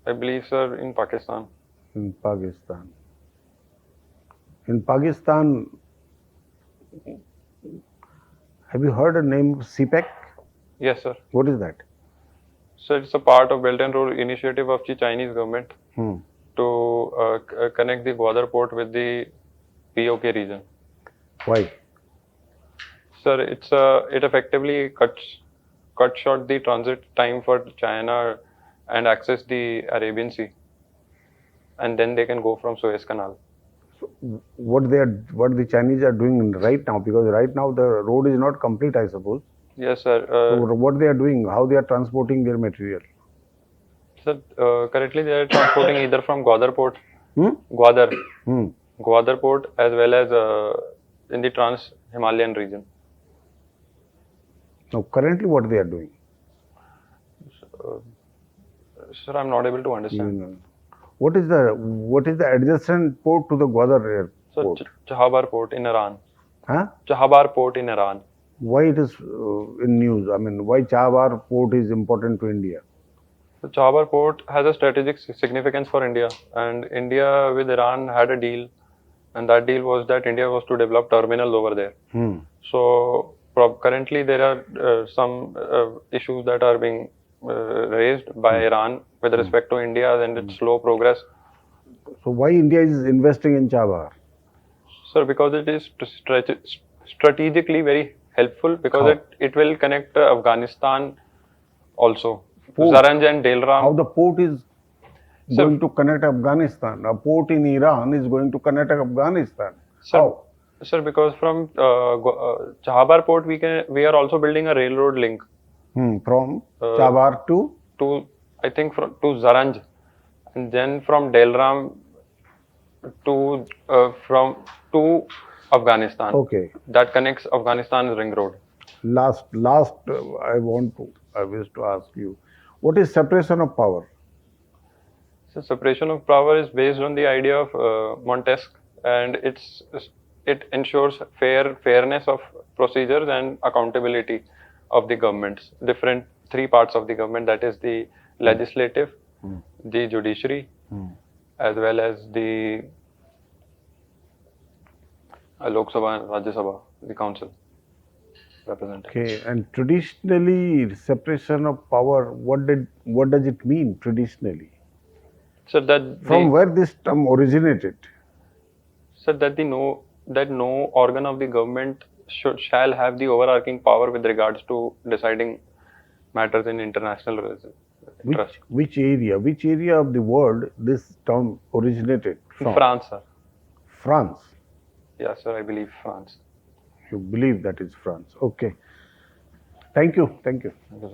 Speaker 1: I believe, sir, in Pakistan.
Speaker 2: In Pakistan. In Pakistan, have you heard the name of Cpec?
Speaker 1: Yes, sir.
Speaker 2: What is that?
Speaker 1: So it's a part of Belt and Road initiative of the Chinese government to connect the Gwadar port with the POK region.
Speaker 2: Why?
Speaker 1: Sir, it effectively cut short the transit time for China and access the Arabian Sea, and then they can go from Suez Canal.
Speaker 2: So what the Chinese are doing right now, because right now the road is not complete, I suppose.
Speaker 1: Yes, sir.
Speaker 2: So what they are doing, how they are transporting their material?
Speaker 1: Sir, currently they are transporting either from Gwadar port, Gwadar port, as well as in the Trans-Himalayan region.
Speaker 2: Now, currently, what they are doing?
Speaker 1: Sir, I'm not able to understand.
Speaker 2: What is the adjacent port to the Gwadar airport?
Speaker 1: So, Chahabar port in Iran.
Speaker 2: Huh?
Speaker 1: Chahabar port in Iran.
Speaker 2: Why it is in news? I mean, why Chahabar port is important to India?
Speaker 1: So, Chahabar port has a strategic significance for India, and India with Iran had a deal, and that deal was that India was to develop terminals over there. So, currently there are some issues that are being raised by Iran with respect to India and its slow progress.
Speaker 2: So why India is investing in Chahabar?
Speaker 1: Sir, because it is strategically very helpful, because it will connect Afghanistan also. Zaranj and Delram.
Speaker 2: How the port is going to connect Afghanistan? A port in Iran is going to connect Afghanistan.
Speaker 1: Sir,
Speaker 2: how?
Speaker 1: Sir, because from Chahabar port we are also building a railroad link.
Speaker 2: From Chahabar
Speaker 1: to I think to Zaranj, and then from Delram to Afghanistan.
Speaker 2: Okay.
Speaker 1: That connects Afghanistan's ring road.
Speaker 2: Last, I wish to ask you, what is separation of power?
Speaker 1: So separation of power is based on the idea of Montesquieu, and it ensures fairness of procedures and accountability of the governments. Different three parts of the government, that is the legislative, the judiciary, as well as the Lok Sabha and Rajya Sabha, the council representatives.
Speaker 2: Okay, and traditionally, separation of power, what does it mean traditionally?
Speaker 1: So that
Speaker 2: from where this term originated?
Speaker 1: So that no organ of the government shall have the overarching power with regards to deciding matters in international interest.
Speaker 2: Which area of the world this term originated from?
Speaker 1: France, sir.
Speaker 2: France?
Speaker 1: Yes, sir, I believe France.
Speaker 2: You believe that is France. Okay. Thank you.
Speaker 1: Thank you, sir.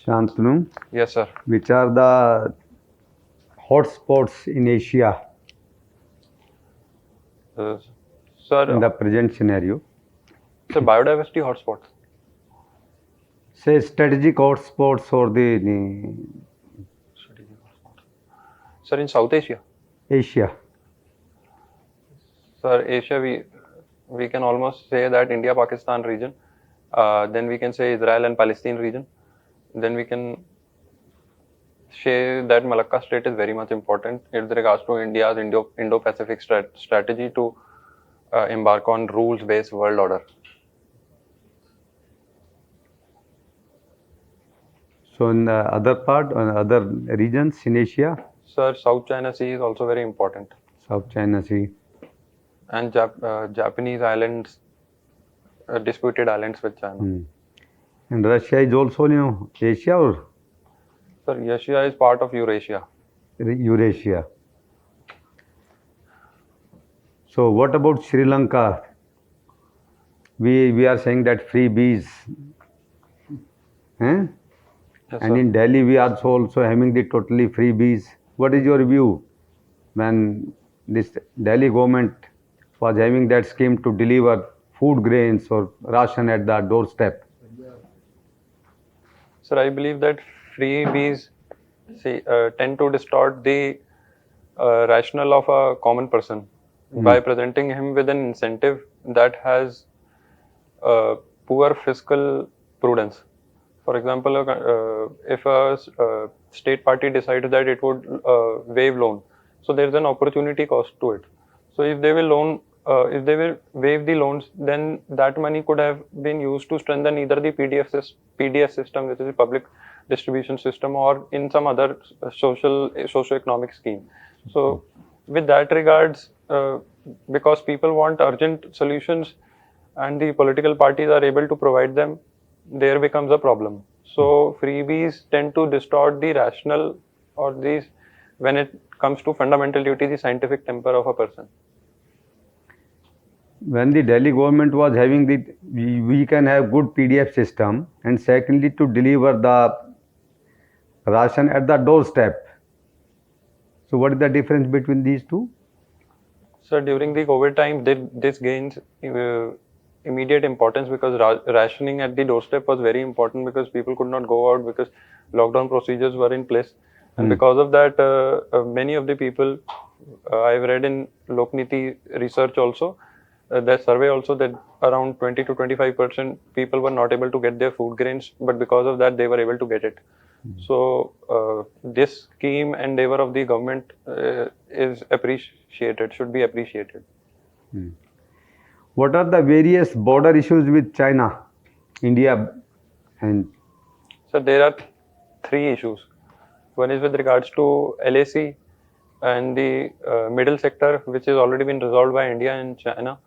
Speaker 4: Shantanu?
Speaker 1: Yes, sir.
Speaker 4: Which are the hotspots in Asia
Speaker 1: sir,
Speaker 4: in the present scenario?
Speaker 1: So, biodiversity hotspots.
Speaker 4: Say strategic hotspots or the
Speaker 1: Strategic hotspots. Sir, in South Asia.
Speaker 4: Asia.
Speaker 1: Sir, Asia, we can almost say that India-Pakistan region. Then we can say Israel and Palestine region. Then we can say that Malacca Strait is very much important with regards to India's Indo-Pacific strategy to embark on rules-based world order.
Speaker 4: So in the other part, other regions in Asia,
Speaker 1: Sir, South China Sea is also very important.
Speaker 4: South China Sea.
Speaker 1: And Japanese islands, disputed islands with China.
Speaker 4: And Russia is also, Asia or
Speaker 1: Sir, Asia is part of Eurasia.
Speaker 4: Eurasia. So what about Sri Lanka? We are saying that free bees. Eh?
Speaker 1: Yes,
Speaker 4: And
Speaker 1: sir.
Speaker 4: in Delhi, we are also having the totally free bees. What is your view when this Delhi government was having that scheme to deliver food grains or ration at the doorstep?
Speaker 1: Sir, I believe that freebies tend to distort the rationale of a common person by presenting him with an incentive that has poor fiscal prudence. For example, if a state party decides that it would waive loan, so there is an opportunity cost to it. So if they will waive the loans, then that money could have been used to strengthen either the PDS system, which is the public distribution system, or in some other socio-economic scheme. So with that regards, because people want urgent solutions and the political parties are able to provide them, there becomes a problem. So freebies tend to distort the rational or these when it comes to fundamental duty, the scientific temper of a person.
Speaker 4: When the Delhi government was having we can have good PDF system, and secondly to deliver the ration at the doorstep. So what is the difference between these two?
Speaker 1: So during the COVID time, this gains immediate importance because rationing at the doorstep was very important because people could not go out because lockdown procedures were in place. And because of that, many of the people, I've read in Lokniti research also, that survey also that around 20 to 25% people were not able to get their food grains, but because of that, they were able to get it. So this scheme endeavor of the government is appreciated, should be appreciated.
Speaker 4: What are the various border issues with China, India, and
Speaker 1: So there are three issues. One is with regards to LAC and the middle sector, which has already been resolved by India and China.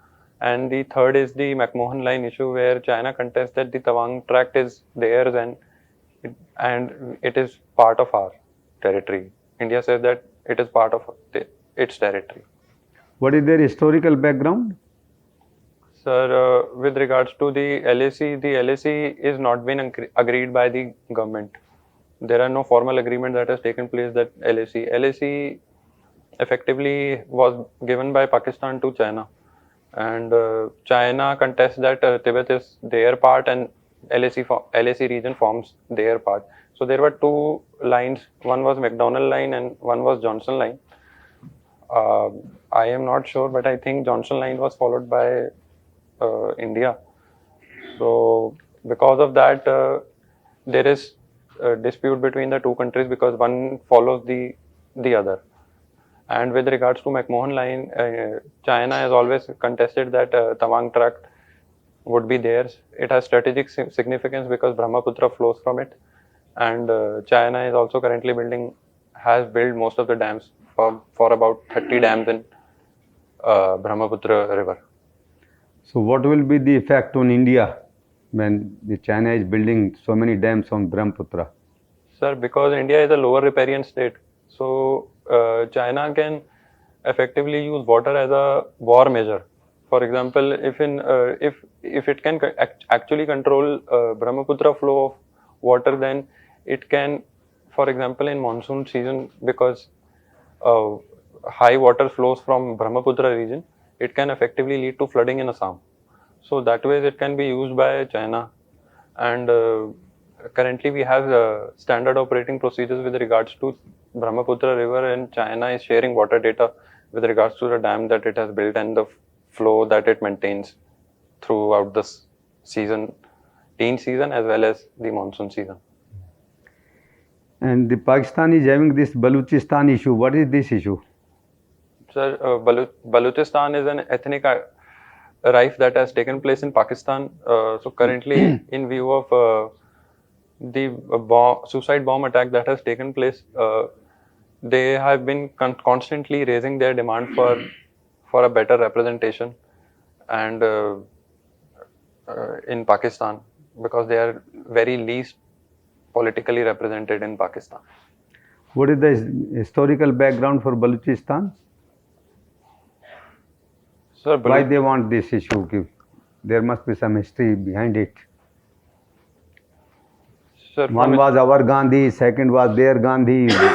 Speaker 1: And the third is the McMahon line issue, where China contests that the Tawang tract is theirs and it is part of our territory. India says that it is part of its territory.
Speaker 4: what is their historical background?
Speaker 1: Sir, with regards to the LAC is not been agreed by the government. There are no formal agreement that has taken place that LAC effectively was given by Pakistan to China. And China contests that Tibet is their part and LAC region forms their part. So there were two lines, one was McDonald line and one was Johnson line. I am not sure, but I think Johnson line was followed by India. So because of that, there is a dispute between the two countries because one follows the other. And with regards to McMahon line, China has always contested that Tawang tract would be theirs. It has strategic significance because Brahmaputra flows from it. And China is also currently has built most of the dams for about 30 dams in Brahmaputra river.
Speaker 4: So what will be the effect on India when China is building so many dams on Brahmaputra?
Speaker 1: Sir, because India is a lower riparian state, so China can effectively use water as a war measure. For example, if it can actually control Brahmaputra flow of water, then it can, for example, in monsoon season, because high water flows from Brahmaputra region, it can effectively lead to flooding in Assam. So that way it can be used by China. And currently we have standard operating procedures with regards to Brahmaputra river, and China is sharing water data with regards to the dam that it has built and the flow that it maintains throughout this teen season as well as the monsoon season.
Speaker 4: And the Pakistan is having this Balochistan issue. What is this issue?
Speaker 1: Sir, Balochistan is an ethnic rife that has taken place in Pakistan. So currently, in view of the suicide bomb attack that has taken place, they have been constantly raising their demand for a better representation, and in Pakistan, because they are very least politically represented in Pakistan.
Speaker 4: What is the historical background for Balochistan?
Speaker 1: Sir,
Speaker 4: Why they want this issue? There must be some history behind it.
Speaker 1: Sir,
Speaker 4: One was our Gandhi, second was their Gandhi. Do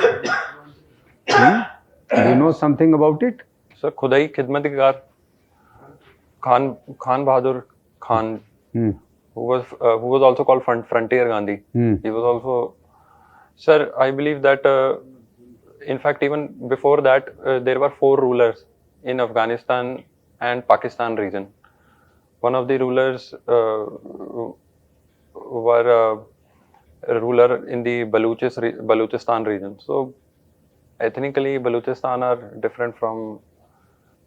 Speaker 4: you know something about it?
Speaker 1: Sir, Khudai Khidmatgar Khan Bahadur Khan,
Speaker 4: Hmm.
Speaker 1: who was also called Frontier Gandhi. He was also, sir, I believe that in fact even before that there were 4 rulers in Afghanistan and Pakistan region. One of the rulers were a ruler in the Balochistan region. So ethnically Balochistan are different from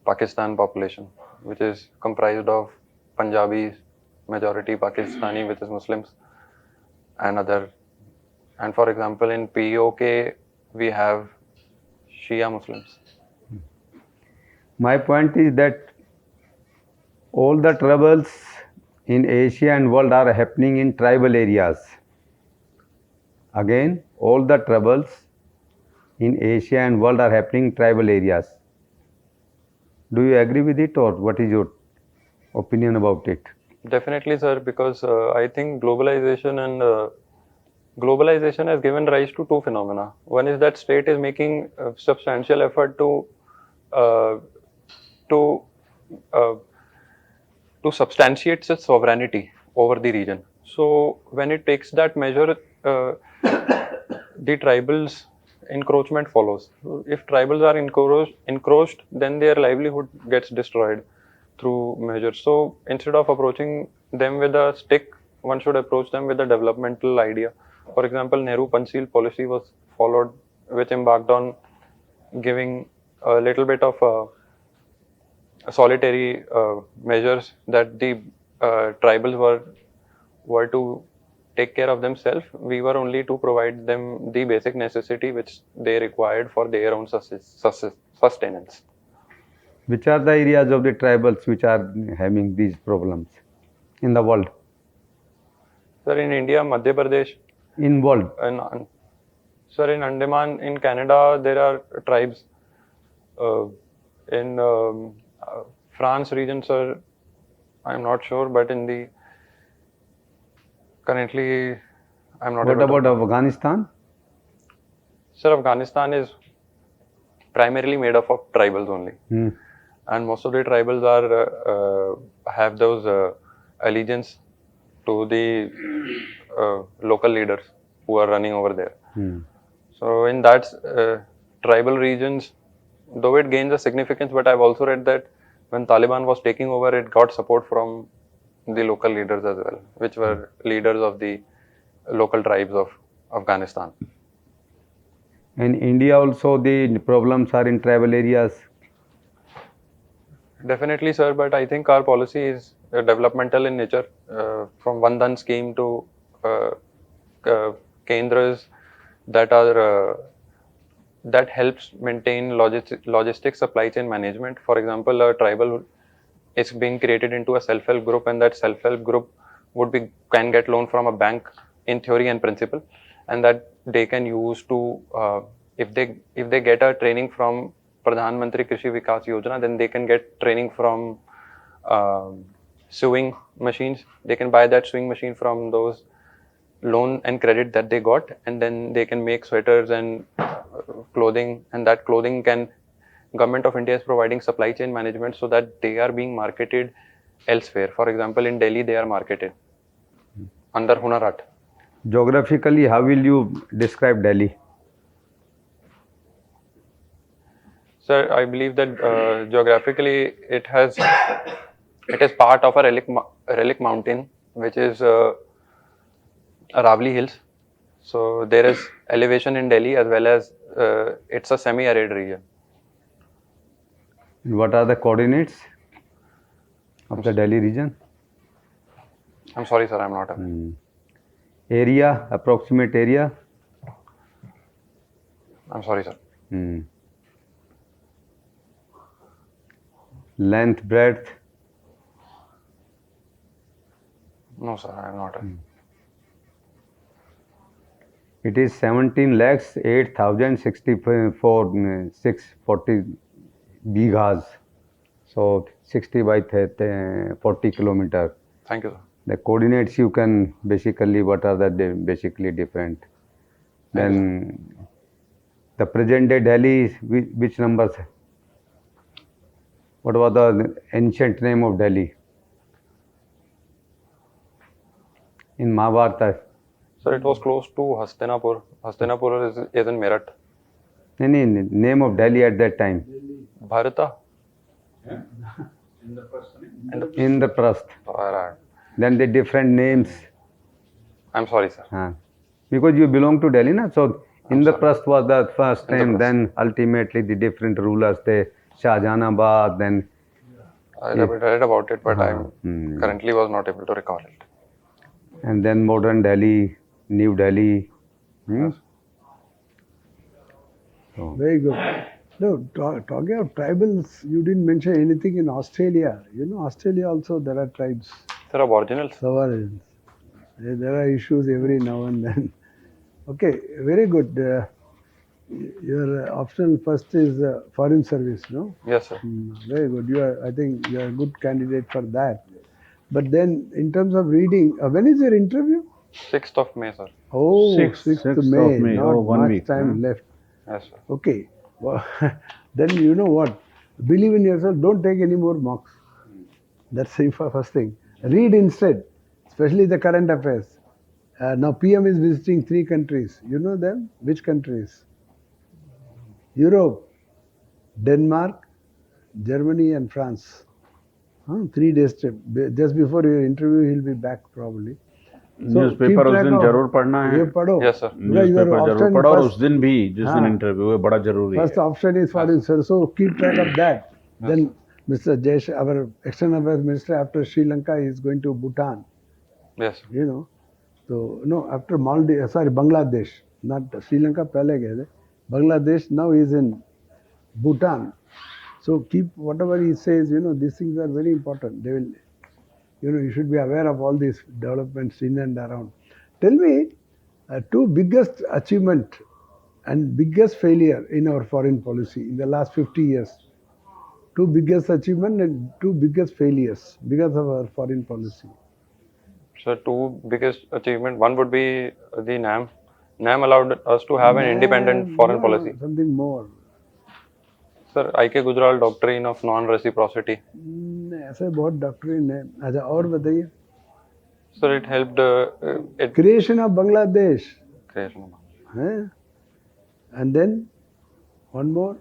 Speaker 1: Pakistan population, which is comprised of Punjabis, majority Pakistani, which is Muslims, and other. And for example, in POK, we have Shia Muslims.
Speaker 4: My point is that all the troubles in Asia and world are happening in tribal areas. Again, all the troubles in Asia and world are happening in tribal areas. Do you agree with it, or what is your opinion about it?
Speaker 1: Definitely, sir, because I think globalization has given rise to 2 phenomena. One is that state is making substantial effort uh, to uh, to substantiate its sovereignty over the region. So when it takes that measure, the tribals encroachment follows. So if tribals are encroached, then their livelihood gets destroyed through measures. So instead of approaching them with a stick, one should approach them with a developmental idea. For example, Nehru Panchsheel policy was followed, which embarked on giving a little bit of solitary measures that the tribals were to take care of themselves. We were only to provide them the basic necessity which they required for their own sustenance.
Speaker 4: Which are the areas of the tribals which are having these problems in the world?
Speaker 1: Sir, in India, Madhya Pradesh,
Speaker 4: In world,
Speaker 1: sir, in Andaman, in Canada, there are tribes. In France region, sir, I'm not sure, but in the currently, I'm not
Speaker 4: what
Speaker 1: able
Speaker 4: about
Speaker 1: to.
Speaker 4: Afghanistan?
Speaker 1: Sir, Afghanistan is primarily made up of tribals only, and most of the tribals are have those allegiance to the local leaders who are running over there. So in that tribal regions, though it gains a significance, but I've also read that when Taliban was taking over, it got support from the local leaders as well, which were leaders of the local tribes of Afghanistan.
Speaker 4: In India also the problems are in tribal areas.
Speaker 1: Definitely, sir, but I think our policy is developmental in nature, from One Dhan scheme to kendras that are that helps maintain logistic supply chain management. For example, a tribal is being created into a self-help group, and that self-help group can get loan from a bank in theory and principle, and that they can use to if they get a training from Pradhan Mantri Krishi Vikas Yojana, then they can get training from sewing machines. They can buy that sewing machine from those loan and credit that they got, and then they can make sweaters and clothing, and that clothing can Government of India is providing supply chain management so that they are being marketed elsewhere. For example, in Delhi they are marketed under Hunar Haat.
Speaker 4: Geographically, how will you describe Delhi?
Speaker 1: Sir, I believe that geographically it is part of a relic mountain, which is Aravali Hills. So there is elevation in Delhi as well as it's a semi-arid region.
Speaker 4: What are the coordinates of the Delhi region?
Speaker 1: I'm sorry, sir, I'm not aware.
Speaker 4: Area, approximate area.
Speaker 1: I'm sorry, sir.
Speaker 4: Length, breadth.
Speaker 1: No, sir, I am not.
Speaker 4: It is 17 lakhs 8,064 640 bighas. So 60 by 40 kilometer.
Speaker 1: Thank you, sir.
Speaker 4: The coordinates you can basically, what are the basically different. Then the present day Delhi, which numbers? What was the ancient name of Delhi? In Mahabharata.
Speaker 1: Sir, it was close to Hastinapur. Hastinapur is in Meerut.
Speaker 4: Any name of Delhi at that time?
Speaker 1: Bharata?
Speaker 4: Indraprasth.
Speaker 1: Alright.
Speaker 4: Then the different names.
Speaker 1: I'm sorry, sir.
Speaker 4: Because you belong to Delhi, na? So Indraprasth was the first name.
Speaker 1: Indraprasth.
Speaker 4: Then ultimately the different rulers, they Shahjahanabad. Then
Speaker 1: I read about it, but I currently was not able to recall it.
Speaker 4: and then modern Delhi, New Delhi.
Speaker 2: Very good. No, talking of tribals, you didn't mention anything in Australia. You know, Australia also there are tribes.
Speaker 1: Sir, aboriginals.
Speaker 2: Sovereigns. There are issues every now and then. Okay, very good. Your optional first is foreign service, no?
Speaker 1: Yes, sir.
Speaker 2: Very good. I think you are a good candidate for that. But then, in terms of reading, when is your interview?
Speaker 1: 6th of May, sir.
Speaker 2: Oh, 6th
Speaker 3: of
Speaker 2: May.
Speaker 3: May.
Speaker 2: Not
Speaker 3: Oh, 1
Speaker 2: much
Speaker 3: week.
Speaker 2: time left.
Speaker 1: Yes, sir.
Speaker 2: Okay. Well, then you know what? Believe in yourself. Don't take any more mocks. That's the first thing. Read instead, especially the current affairs. Now PM is visiting 3 countries. You know them? Which countries? Europe, Denmark, Germany and France. 3 days trip. Just before your interview, he'll be back probably.
Speaker 3: Newspaper उस दिन जरूर पढ़ना है.
Speaker 2: ये पढ़ो.
Speaker 1: Yes, sir.
Speaker 3: Newspaper जरूर पढ़ो और उस दिन भी जिस दिन
Speaker 2: हाँ.
Speaker 3: इंटरव्यू है बड़ा जरूरी
Speaker 2: First
Speaker 3: है.
Speaker 2: option is foreign service. So keep track of that. Then Mr. Jayesh, our external affairs minister after Sri Lanka is going to Bhutan.
Speaker 1: Yes, sir.
Speaker 2: You know. So no, after Bangladesh, not Sri Lanka. पहले गए थे. Bangladesh now is in Bhutan. So keep whatever he says. You know, these things are very important. They will, you know, you should be aware of all these developments in and around. Tell me, 2 biggest achievement and biggest failure in our foreign policy in the last 50 years. 2 biggest achievement and 2 biggest failures because of our foreign policy.
Speaker 1: Sir, 2 biggest achievement. One would be the NAM. NAM allowed us to have an independent foreign policy.
Speaker 2: Something more.
Speaker 1: Sir, I.K. Gujral doctrine of non-reciprocity.
Speaker 2: ऐसे बहुत doctrine है. अच्छा और बताइए.
Speaker 1: Sir, it helped
Speaker 2: Creation of Bangladesh.
Speaker 1: creation.
Speaker 2: And then one more.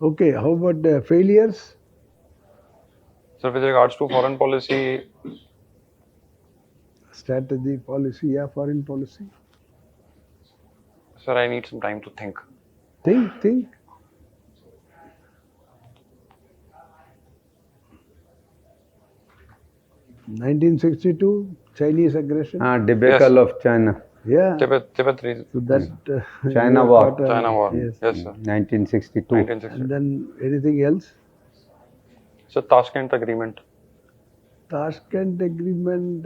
Speaker 2: Okay, how about the failures?
Speaker 1: Sir, with regards to foreign policy,
Speaker 2: Strategy, policy, foreign policy.
Speaker 1: sir, I need some time to think.
Speaker 2: Think. (1962) Chinese aggression.
Speaker 4: Debacle
Speaker 1: Yes.
Speaker 4: of China.
Speaker 2: Yeah.
Speaker 1: Tibet region.
Speaker 2: So that
Speaker 4: China war.
Speaker 1: China war.
Speaker 2: Yes.
Speaker 1: Yes, sir.
Speaker 4: 1962.
Speaker 1: 1960.
Speaker 2: And then anything else?
Speaker 1: So Tashkent agreement.
Speaker 2: Tashkent agreement.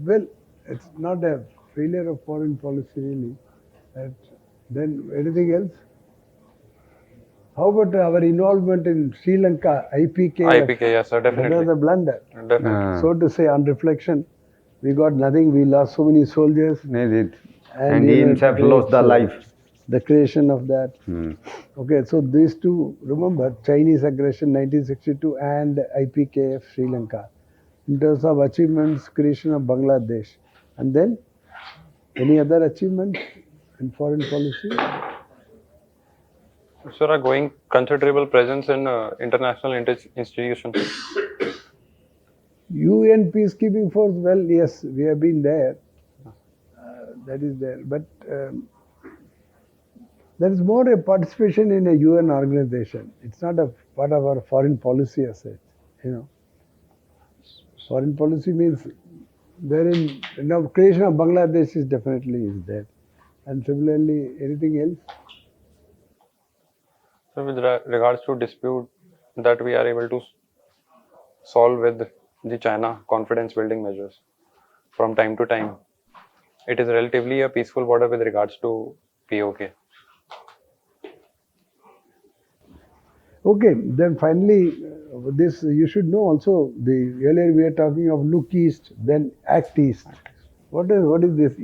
Speaker 2: Well, it's not a failure of foreign policy really. Then anything else? How about our involvement in Sri Lanka, IPK?
Speaker 1: IPK, yes, sir,
Speaker 2: That was
Speaker 1: definitely.
Speaker 2: a blunder.
Speaker 1: Definitely.
Speaker 2: So to say, on reflection, we got nothing. We lost so many soldiers.
Speaker 4: And
Speaker 2: you
Speaker 4: he
Speaker 2: know,
Speaker 4: himself
Speaker 2: today
Speaker 4: lost the
Speaker 2: it's,
Speaker 4: life.
Speaker 2: The creation of that. Okay, so these two, remember, Chinese aggression 1962 and IPKF Sri Lanka. In terms of achievements, creation of Bangladesh. And then, any other achievements in foreign policy?
Speaker 1: Sir, a going considerable presence in international institutions.
Speaker 2: UN peacekeeping force, well, yes, we have been there. That is there. But there is more a participation in a UN organization. It's not a part of our foreign policy as such, you know. Foreign policy means wherein creation of Bangladesh is definitely is there. And similarly, anything else?
Speaker 1: So with regards to dispute that we are able to solve with the China confidence building measures from time to time, it is relatively a peaceful border with regards to POK.
Speaker 2: Okay, then finally, this you should know also. The earlier we are talking of look east, then act east. What is this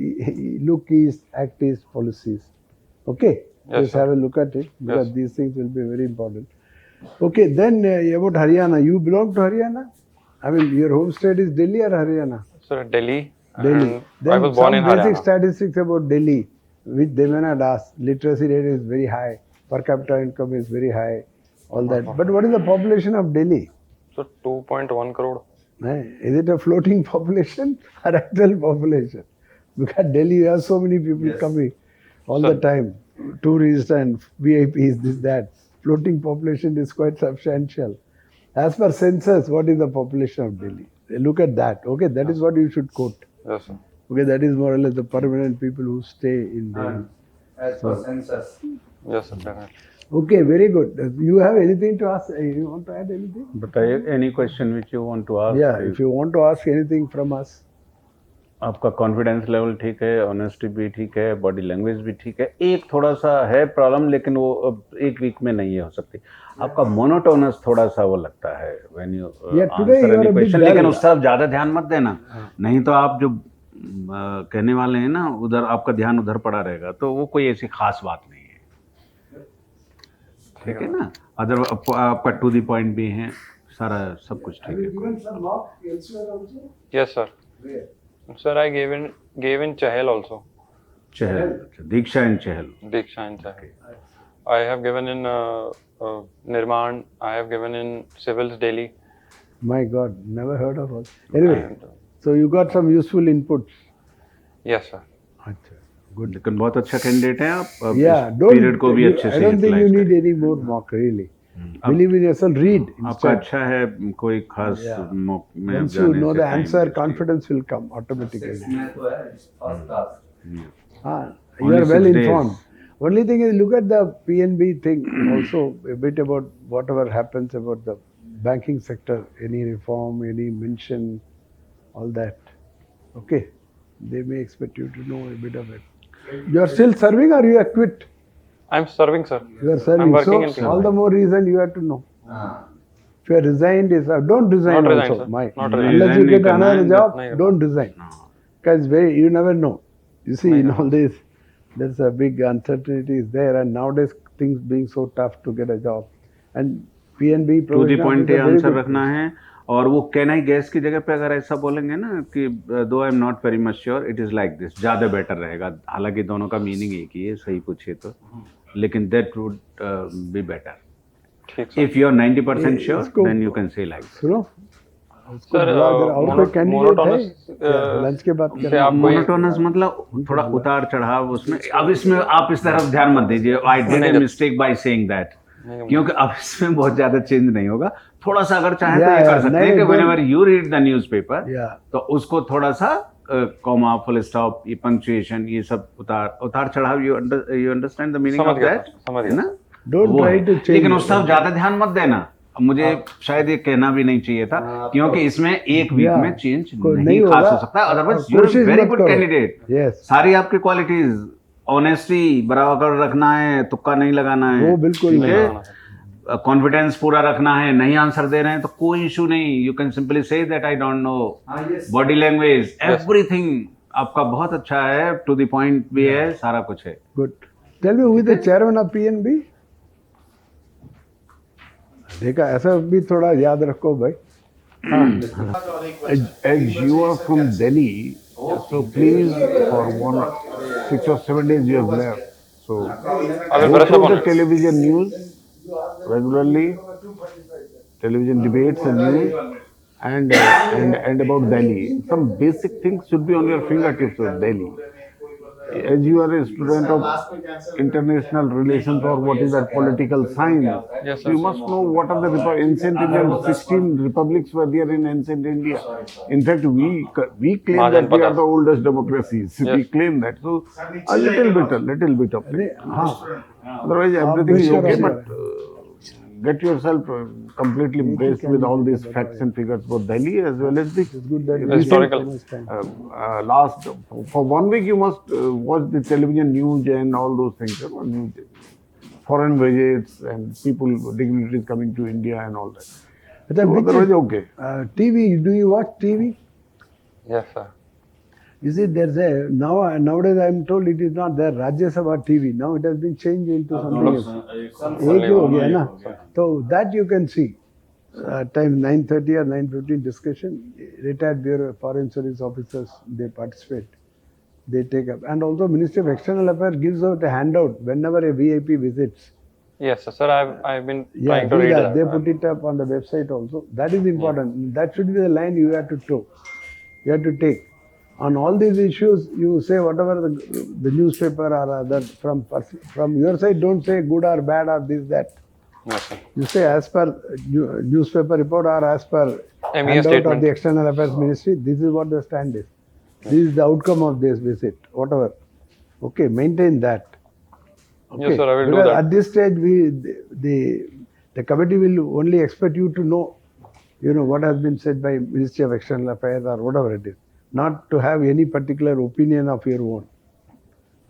Speaker 2: look east, act east policies? Okay,
Speaker 1: Yes,
Speaker 2: just
Speaker 1: sir.
Speaker 2: have a look at it because
Speaker 1: Yes.
Speaker 2: these things will be very important. Okay, then about Haryana, you belong to Haryana? I mean, your home state is Delhi or Haryana?
Speaker 1: So Delhi.
Speaker 2: Delhi.
Speaker 1: And I
Speaker 2: Then
Speaker 1: was born in
Speaker 2: some basic
Speaker 1: Haryana.
Speaker 2: statistics about Delhi, which they may not ask. Literacy rate is very high, per capita income is very high, all that. But what is the population of Delhi?
Speaker 1: So 2.1 crore.
Speaker 2: Is it a floating population or actual population? Because Delhi you have so many people coming all the time, tourists and VIPs, this, that. Floating population is quite substantial. As per census, what is the population of Delhi? Look at that. Okay, that is what you should quote.
Speaker 1: Yes, sir.
Speaker 2: Okay, that is more or less the permanent people who stay in Delhi.
Speaker 4: As per census.
Speaker 1: Yes, sir. Definitely.
Speaker 2: Okay, very good. You have anything to ask? You want to add anything?
Speaker 3: But any question which you want to ask?
Speaker 2: Yeah, if you want to ask anything from us.
Speaker 3: आपका confidence level ठीक है, honesty भी ठीक है, body language भी ठीक है, एक थोड़ा सा है प्रॉब्लम, लेकिन वो अब एक वीक में नहीं हो सकती. आपका मोनोटोनस थोड़ा सा वो लगता है when you answer any question, लेकिन उस तरफ ज्यादा ध्यान मत देना, नहीं तो आप जो कहने वाले हैं ना उधर आपका ध्यान उधर पड़ा रहेगा, तो वो कोई ऐसी खास बात नहीं है. ठीक है ना. अदर आपका टू द पॉइंट भी है, सारा सब कुछ ठीक है.
Speaker 1: Yes, sir. Sir, I gave in Chahel also.
Speaker 3: Chahal, Diksha and Chahal.
Speaker 1: Diksha in Chahel. I have given in Nirman. I have given in Civils Delhi.
Speaker 2: My God, never heard of us. Anyway,
Speaker 1: And,
Speaker 2: so you got some useful inputs.
Speaker 1: yes, sir.
Speaker 2: अच्छा, good.
Speaker 3: लेकिन बहुत अच्छा candidate हैं आप. अब
Speaker 2: Yeah,
Speaker 3: इस
Speaker 2: don't.
Speaker 3: Period को भी अच्छे
Speaker 2: I
Speaker 3: से
Speaker 2: don't think you
Speaker 3: utilise
Speaker 2: need
Speaker 3: करें.
Speaker 2: any more mock really. Believe in yourself. Read.
Speaker 3: आपका
Speaker 2: Instead.
Speaker 3: अच्छा है, कोई खास
Speaker 2: Yeah.
Speaker 3: मौक में
Speaker 2: Once
Speaker 3: जाने
Speaker 2: you know
Speaker 3: से
Speaker 2: the
Speaker 3: time
Speaker 2: answer,
Speaker 3: waste
Speaker 2: confidence will come automatically.
Speaker 3: नहीं.
Speaker 2: You
Speaker 3: Only
Speaker 2: are well
Speaker 3: 6 days.
Speaker 2: informed. Only thing is, look at the PNB thing also a bit about whatever happens about the banking sector, any reform, any mention, all that. Okay, they may expect you to know a bit of it. You are still serving or you are quit?
Speaker 1: I'm serving, sir.
Speaker 2: You are serving.
Speaker 1: I'm working in
Speaker 2: So all
Speaker 1: PNB.
Speaker 2: the more reason you have to know. If you are resigned, don't resign
Speaker 1: Not resign,
Speaker 2: also.
Speaker 1: sir.
Speaker 2: My,
Speaker 1: Not
Speaker 2: unless
Speaker 1: resign.
Speaker 2: you
Speaker 3: Resign
Speaker 2: get
Speaker 3: नहीं करना
Speaker 2: another
Speaker 3: है,
Speaker 2: job,
Speaker 1: नहीं
Speaker 2: don't resign. Because you never know. You see, in all this, there's a big uncertainty is there, and nowadays things being so tough to get a job. And PNB
Speaker 3: to the
Speaker 2: provision
Speaker 3: point
Speaker 2: is a very
Speaker 3: answer
Speaker 2: good
Speaker 3: रखना है. और वो can I gas की जगह पे अगर ऐसा बोलेंगे ना कि दो I am not very much sure, it is like this, ज्यादा बेटर रहेगा. हालांकि दोनों का मीनिंग एक ही है, सही पूछिए तो, लेकिन दैट वुड बी बेटर.
Speaker 1: ठीक, sir.
Speaker 3: If you are 90% sure
Speaker 2: इसको-
Speaker 3: then you can say like.
Speaker 2: सुनो उसको
Speaker 1: Sir,
Speaker 2: बुला जरा, और कोई कैंडिडेट है
Speaker 1: monotonous,
Speaker 2: लंच के बाद
Speaker 1: से
Speaker 2: करना?
Speaker 1: आप कोई
Speaker 3: मोनोटोनस मतलब थोड़ा उतार चढ़ाव उसमें. अब इसमें आप इस तरफ ध्यान मत दीजिए. आई डिड
Speaker 1: नहीं,
Speaker 3: a mistake by saying that, क्योंकि अब इसमें बहुत ज्यादा चेंज नहीं होगा. थोड़ा सा अगर चाहे तो
Speaker 2: Yeah,
Speaker 3: ये कर
Speaker 2: yeah,
Speaker 3: सकते
Speaker 2: नहीं,
Speaker 3: हैं कि
Speaker 2: don't-
Speaker 3: whenever you read the newspaper,
Speaker 2: Yeah.
Speaker 3: तो उसको थोड़ा सा कॉमा, फुल स्टॉप, ये पंक्चुएशन, ये सब उतार चढ़ाव, यू अंडरस्टैंड द मीनिंग
Speaker 1: समझ
Speaker 3: ऑफ
Speaker 1: गया,
Speaker 3: दैट,
Speaker 1: समझ
Speaker 3: है
Speaker 1: गया.
Speaker 3: ना.
Speaker 2: Don't
Speaker 3: वो
Speaker 2: try
Speaker 3: है.
Speaker 2: to change
Speaker 3: लेकिन
Speaker 2: it.
Speaker 3: उस तरफ ज्यादा ध्यान मत देना. मुझे शायद ये कहना भी नहीं चाहिए था, क्योंकि इसमें एक वीक
Speaker 2: Yeah.
Speaker 3: में चेंज
Speaker 2: कोई
Speaker 3: नहीं
Speaker 2: नहीं
Speaker 3: खास
Speaker 2: होगा.
Speaker 3: हो सकता. अदरवाइज
Speaker 2: और
Speaker 3: यू आर
Speaker 2: कोशिश
Speaker 3: वेरी
Speaker 2: मत
Speaker 3: गुड
Speaker 2: करो.
Speaker 3: कैंडिडेट.
Speaker 2: Yes.
Speaker 3: सारी आपकी क्वालिटीज, ऑनेस्टी बराबर रखना है, तुक्का नहीं लगाना है,
Speaker 2: वो बिल्कुल
Speaker 3: ठीक
Speaker 2: नहीं
Speaker 3: है,
Speaker 1: लगाना है.
Speaker 3: कॉन्फिडेंस पूरा रखना है. नहीं आंसर दे रहे हैं तो कोई इशू नहीं, you can simply say that I don't know. Body language, everything आपका बहुत अच्छा है, टू द पॉइंट भी है, सारा कुछ है.
Speaker 2: Good. Tell me who is the chairman of PNB? देखा, ऐसा भी थोड़ा याद रखो भाई.
Speaker 5: As you are from Delhi, so please for 6 or 7 days you have left. So
Speaker 1: I will
Speaker 5: go
Speaker 1: brush
Speaker 5: through
Speaker 1: up on
Speaker 5: the
Speaker 1: it.
Speaker 5: television news regularly, television debates and news, and about Delhi. Some basic things should be on your fingertips of Delhi. as you are a student of international relations or what is that political science,
Speaker 1: Yes,
Speaker 5: so you
Speaker 1: sir.
Speaker 5: must know what are the ancient Indian 16 republics were there in ancient India. In fact, we claim
Speaker 1: Mahajan
Speaker 5: that we are
Speaker 1: Padas.
Speaker 5: the oldest democracies. We
Speaker 1: Yes.
Speaker 5: claim that. So a little bit of it.
Speaker 2: हाँ
Speaker 5: Otherwise, everything is
Speaker 2: बेशक
Speaker 5: okay.
Speaker 2: है।
Speaker 5: But get yourself completely braced with all these facts and figures for Delhi as well as the
Speaker 2: It's good that
Speaker 5: recent,
Speaker 1: Historical.
Speaker 5: last for 1 week you must watch the television news and all those things. News, foreign visits and people dignitaries coming to India and all that.
Speaker 2: अच्छा,
Speaker 5: So
Speaker 2: which
Speaker 5: otherwise
Speaker 2: is,
Speaker 5: okay.
Speaker 2: TV, do you watch TV?
Speaker 1: Yes, sir.
Speaker 2: You see, there's a, nowadays I'm told it is not there, Rajya Sabha TV. Now it has been changed into something else. एक ही हो गया ना, so that you can see. Time 9:30 or 9:15 discussion, retired Bureau Foreign Service officers, they participate. They take up. And also Ministry of External Affairs gives out a handout whenever a VIP visits.
Speaker 1: Yes, sir. I've been
Speaker 2: Yeah,
Speaker 1: trying to read that.
Speaker 2: they put it up on the website also. That is important. That should be the line you have to toe. You have to take. On all these issues, you say whatever the newspaper or other from your side, don't say good or bad or this, that.
Speaker 1: Yes, sir.
Speaker 2: You say as per newspaper report or as per handout
Speaker 1: statement.
Speaker 2: of the External Affairs Ministry, this is what the stand is. This is the outcome of this visit, whatever. Okay, maintain that. Okay.
Speaker 1: Yes, sir, I will do
Speaker 2: Because
Speaker 1: that.
Speaker 2: at this stage, the committee will only expect you to know, what has been said by Ministry of External Affairs or whatever it is. Not to have any particular opinion of your own,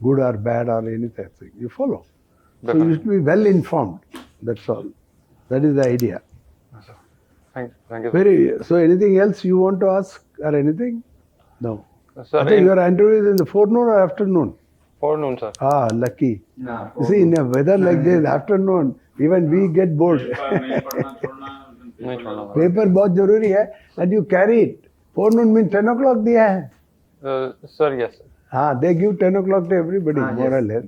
Speaker 2: good or bad or anything. You follow. So you should be well informed. That's all. That is the idea.
Speaker 1: Thank you.
Speaker 2: So anything else you want to ask or anything? No.
Speaker 1: Sir,
Speaker 2: I think your interview is in the forenoon or afternoon?
Speaker 1: forenoon, sir.
Speaker 2: Ah, lucky. You see, in a weather like this, afternoon, even we get bored.
Speaker 1: नहीं छोड़ना पड़ा.
Speaker 2: Paper बहुत जरूरी है, and you carry it. Forenoon means 10 o'clock दिया है.
Speaker 1: Sir, yes.
Speaker 2: Ah, they give 10 o'clock to everybody, more or less.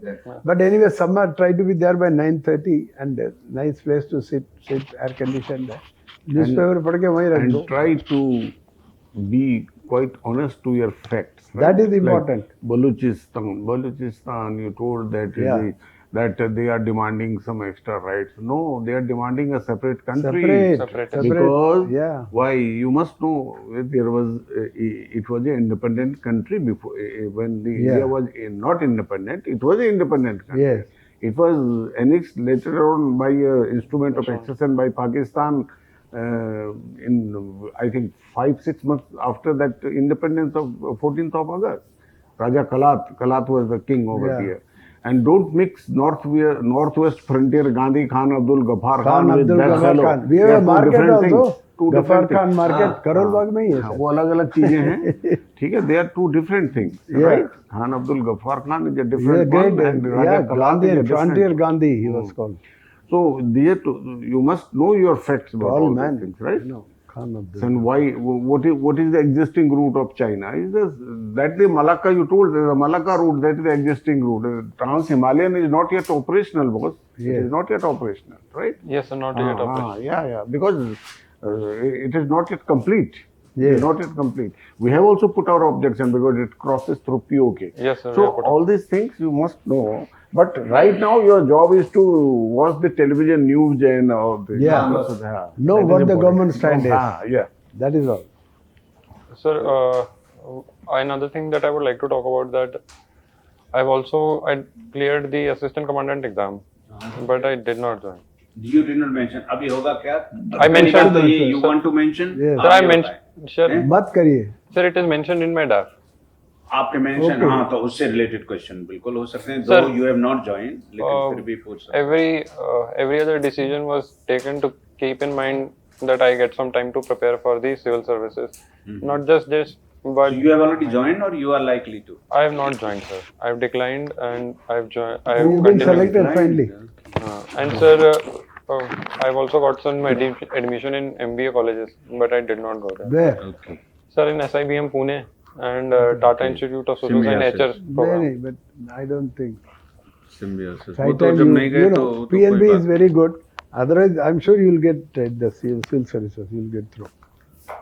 Speaker 2: But anyway, summer, try to be there by 9:30 and a nice place to sit air conditioned. Newspaper पढ़ के वहीं रख दो.
Speaker 5: And try to be quite honest to your facts. Right?
Speaker 2: That is important.
Speaker 5: Like Balochistan, you told that that they are demanding some extra rights. No, they are demanding a separate country.
Speaker 1: Separate.
Speaker 5: Because
Speaker 2: Yeah.
Speaker 5: why? You must know there was it was an independent country before when the India was not independent. It was an independent country.
Speaker 2: Yes.
Speaker 5: It was annexed later on by instrument of accession by Pakistan. In I think 5-6 months after that independence of 14th of August, Raja Kalat was the king over here. And don't mix northwest frontier Gandhi Khan Abdul Ghaffar Khan with that fellow.
Speaker 2: We have a market also.
Speaker 5: Two
Speaker 2: Ghaffar
Speaker 5: different
Speaker 2: Khan
Speaker 5: things.
Speaker 2: market, Karol Bagh में ही है.
Speaker 5: वो अलग-अलग चीजें हैं. ठीक है, they are two different things, right? Khan Abdul Ghaffar Khan is a different one, and Raja Kalat is a different.
Speaker 2: Frontier Gandhi, he was called.
Speaker 5: So you must know your facts about all these things, right?
Speaker 2: Khan Abdul.
Speaker 5: And why? What is the existing route of China? Is that the Malacca you told? The Malacca route, that is the existing route. Trans-Himalayan is not yet operational, boss. It is not yet operational, right?
Speaker 1: Yes, sir, not yet operational.
Speaker 5: Yeah, because it is not yet complete.
Speaker 2: Yes.
Speaker 5: It is not yet complete. We have also put our objection because it crosses through POK.
Speaker 1: Yes, sir.
Speaker 5: So all these things you must know. But right now your job is to watch the television news and all this.
Speaker 2: Know what the government stand is.
Speaker 5: Yeah.
Speaker 2: That is all.
Speaker 1: Sir, another thing that I would like to talk about that I cleared the assistant commandant exam, but I did not join.
Speaker 3: You did not mention. अभी होगा क्या?
Speaker 1: I mentioned.
Speaker 3: तो ये you want to mention?
Speaker 2: Yes.
Speaker 1: Sir, I mentioned. Sir,
Speaker 2: मत करिए.
Speaker 1: sir, it is mentioned in my DAF.
Speaker 3: आपने mention हाँ तो उससे रिलेटेड क्वेश्चन बिल्कुल हो सकते हैं. Though you have not joined, लेकिन फिर भी पूछ सकते हैं.
Speaker 1: Every other decision was taken to keep in mind that I get some time to prepare for the civil services. Not just this, but
Speaker 3: So you have already joined or you are likely to?
Speaker 1: I have not joined, sir. I have declined and I have joined. I have
Speaker 2: You've been
Speaker 1: continued.
Speaker 2: selected finally.
Speaker 1: And sir, I've also got some admission in MBA colleges, but I did not go there.
Speaker 2: Where?
Speaker 3: Okay.
Speaker 1: Sir, in SIBM Pune and Tata Institute of Social Science HR program.
Speaker 2: नहीं, but I don't think.
Speaker 3: Symbiosis.
Speaker 2: Right time PNB is very good. Otherwise, I'm sure you'll get the civil services. You'll get through.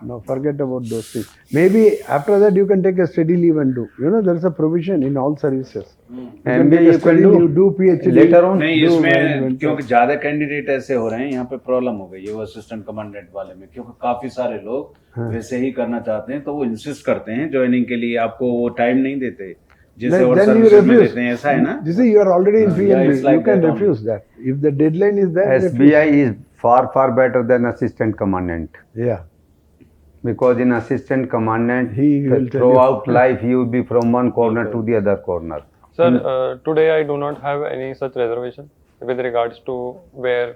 Speaker 2: No, forget about those things. Maybe after that you can take a study leave and do. You know, there is a provision in all services. You can
Speaker 4: MBA
Speaker 2: take a
Speaker 4: you can
Speaker 2: study
Speaker 4: do
Speaker 2: leave, do PhD.
Speaker 4: later on.
Speaker 3: नहीं,
Speaker 2: do
Speaker 3: इसमें
Speaker 2: management.
Speaker 3: क्योंकि ज्यादा candidate ऐसे हो रहे हैं, यहाँ पे प्रॉब्लम हो गई है वो असिस्टेंट कमांडेंट वाले में, क्योंकि काफी सारे लोग वैसे ही करना चाहते हैं, तो वो इंसिस्ट करते हैं ज्वाइनिंग के लिए, आपको वो टाइम नहीं देते जैसे और
Speaker 2: Then you
Speaker 3: सर्विसेज में
Speaker 2: refuse.
Speaker 3: देते हैं, ऐसा है ना.
Speaker 2: You see, you are already in
Speaker 3: Yeah,
Speaker 2: PNB.
Speaker 3: it's like
Speaker 2: You can
Speaker 3: that only.
Speaker 2: refuse that. If the deadline is there,
Speaker 4: SBI is far better than assistant commandant,
Speaker 2: refuse. Yeah.
Speaker 4: because in assistant commandant
Speaker 2: He will tell
Speaker 4: throughout
Speaker 2: you.
Speaker 4: life you will be from one corner to the other corner.
Speaker 1: Sir, today I do not have any such reservation with regards to where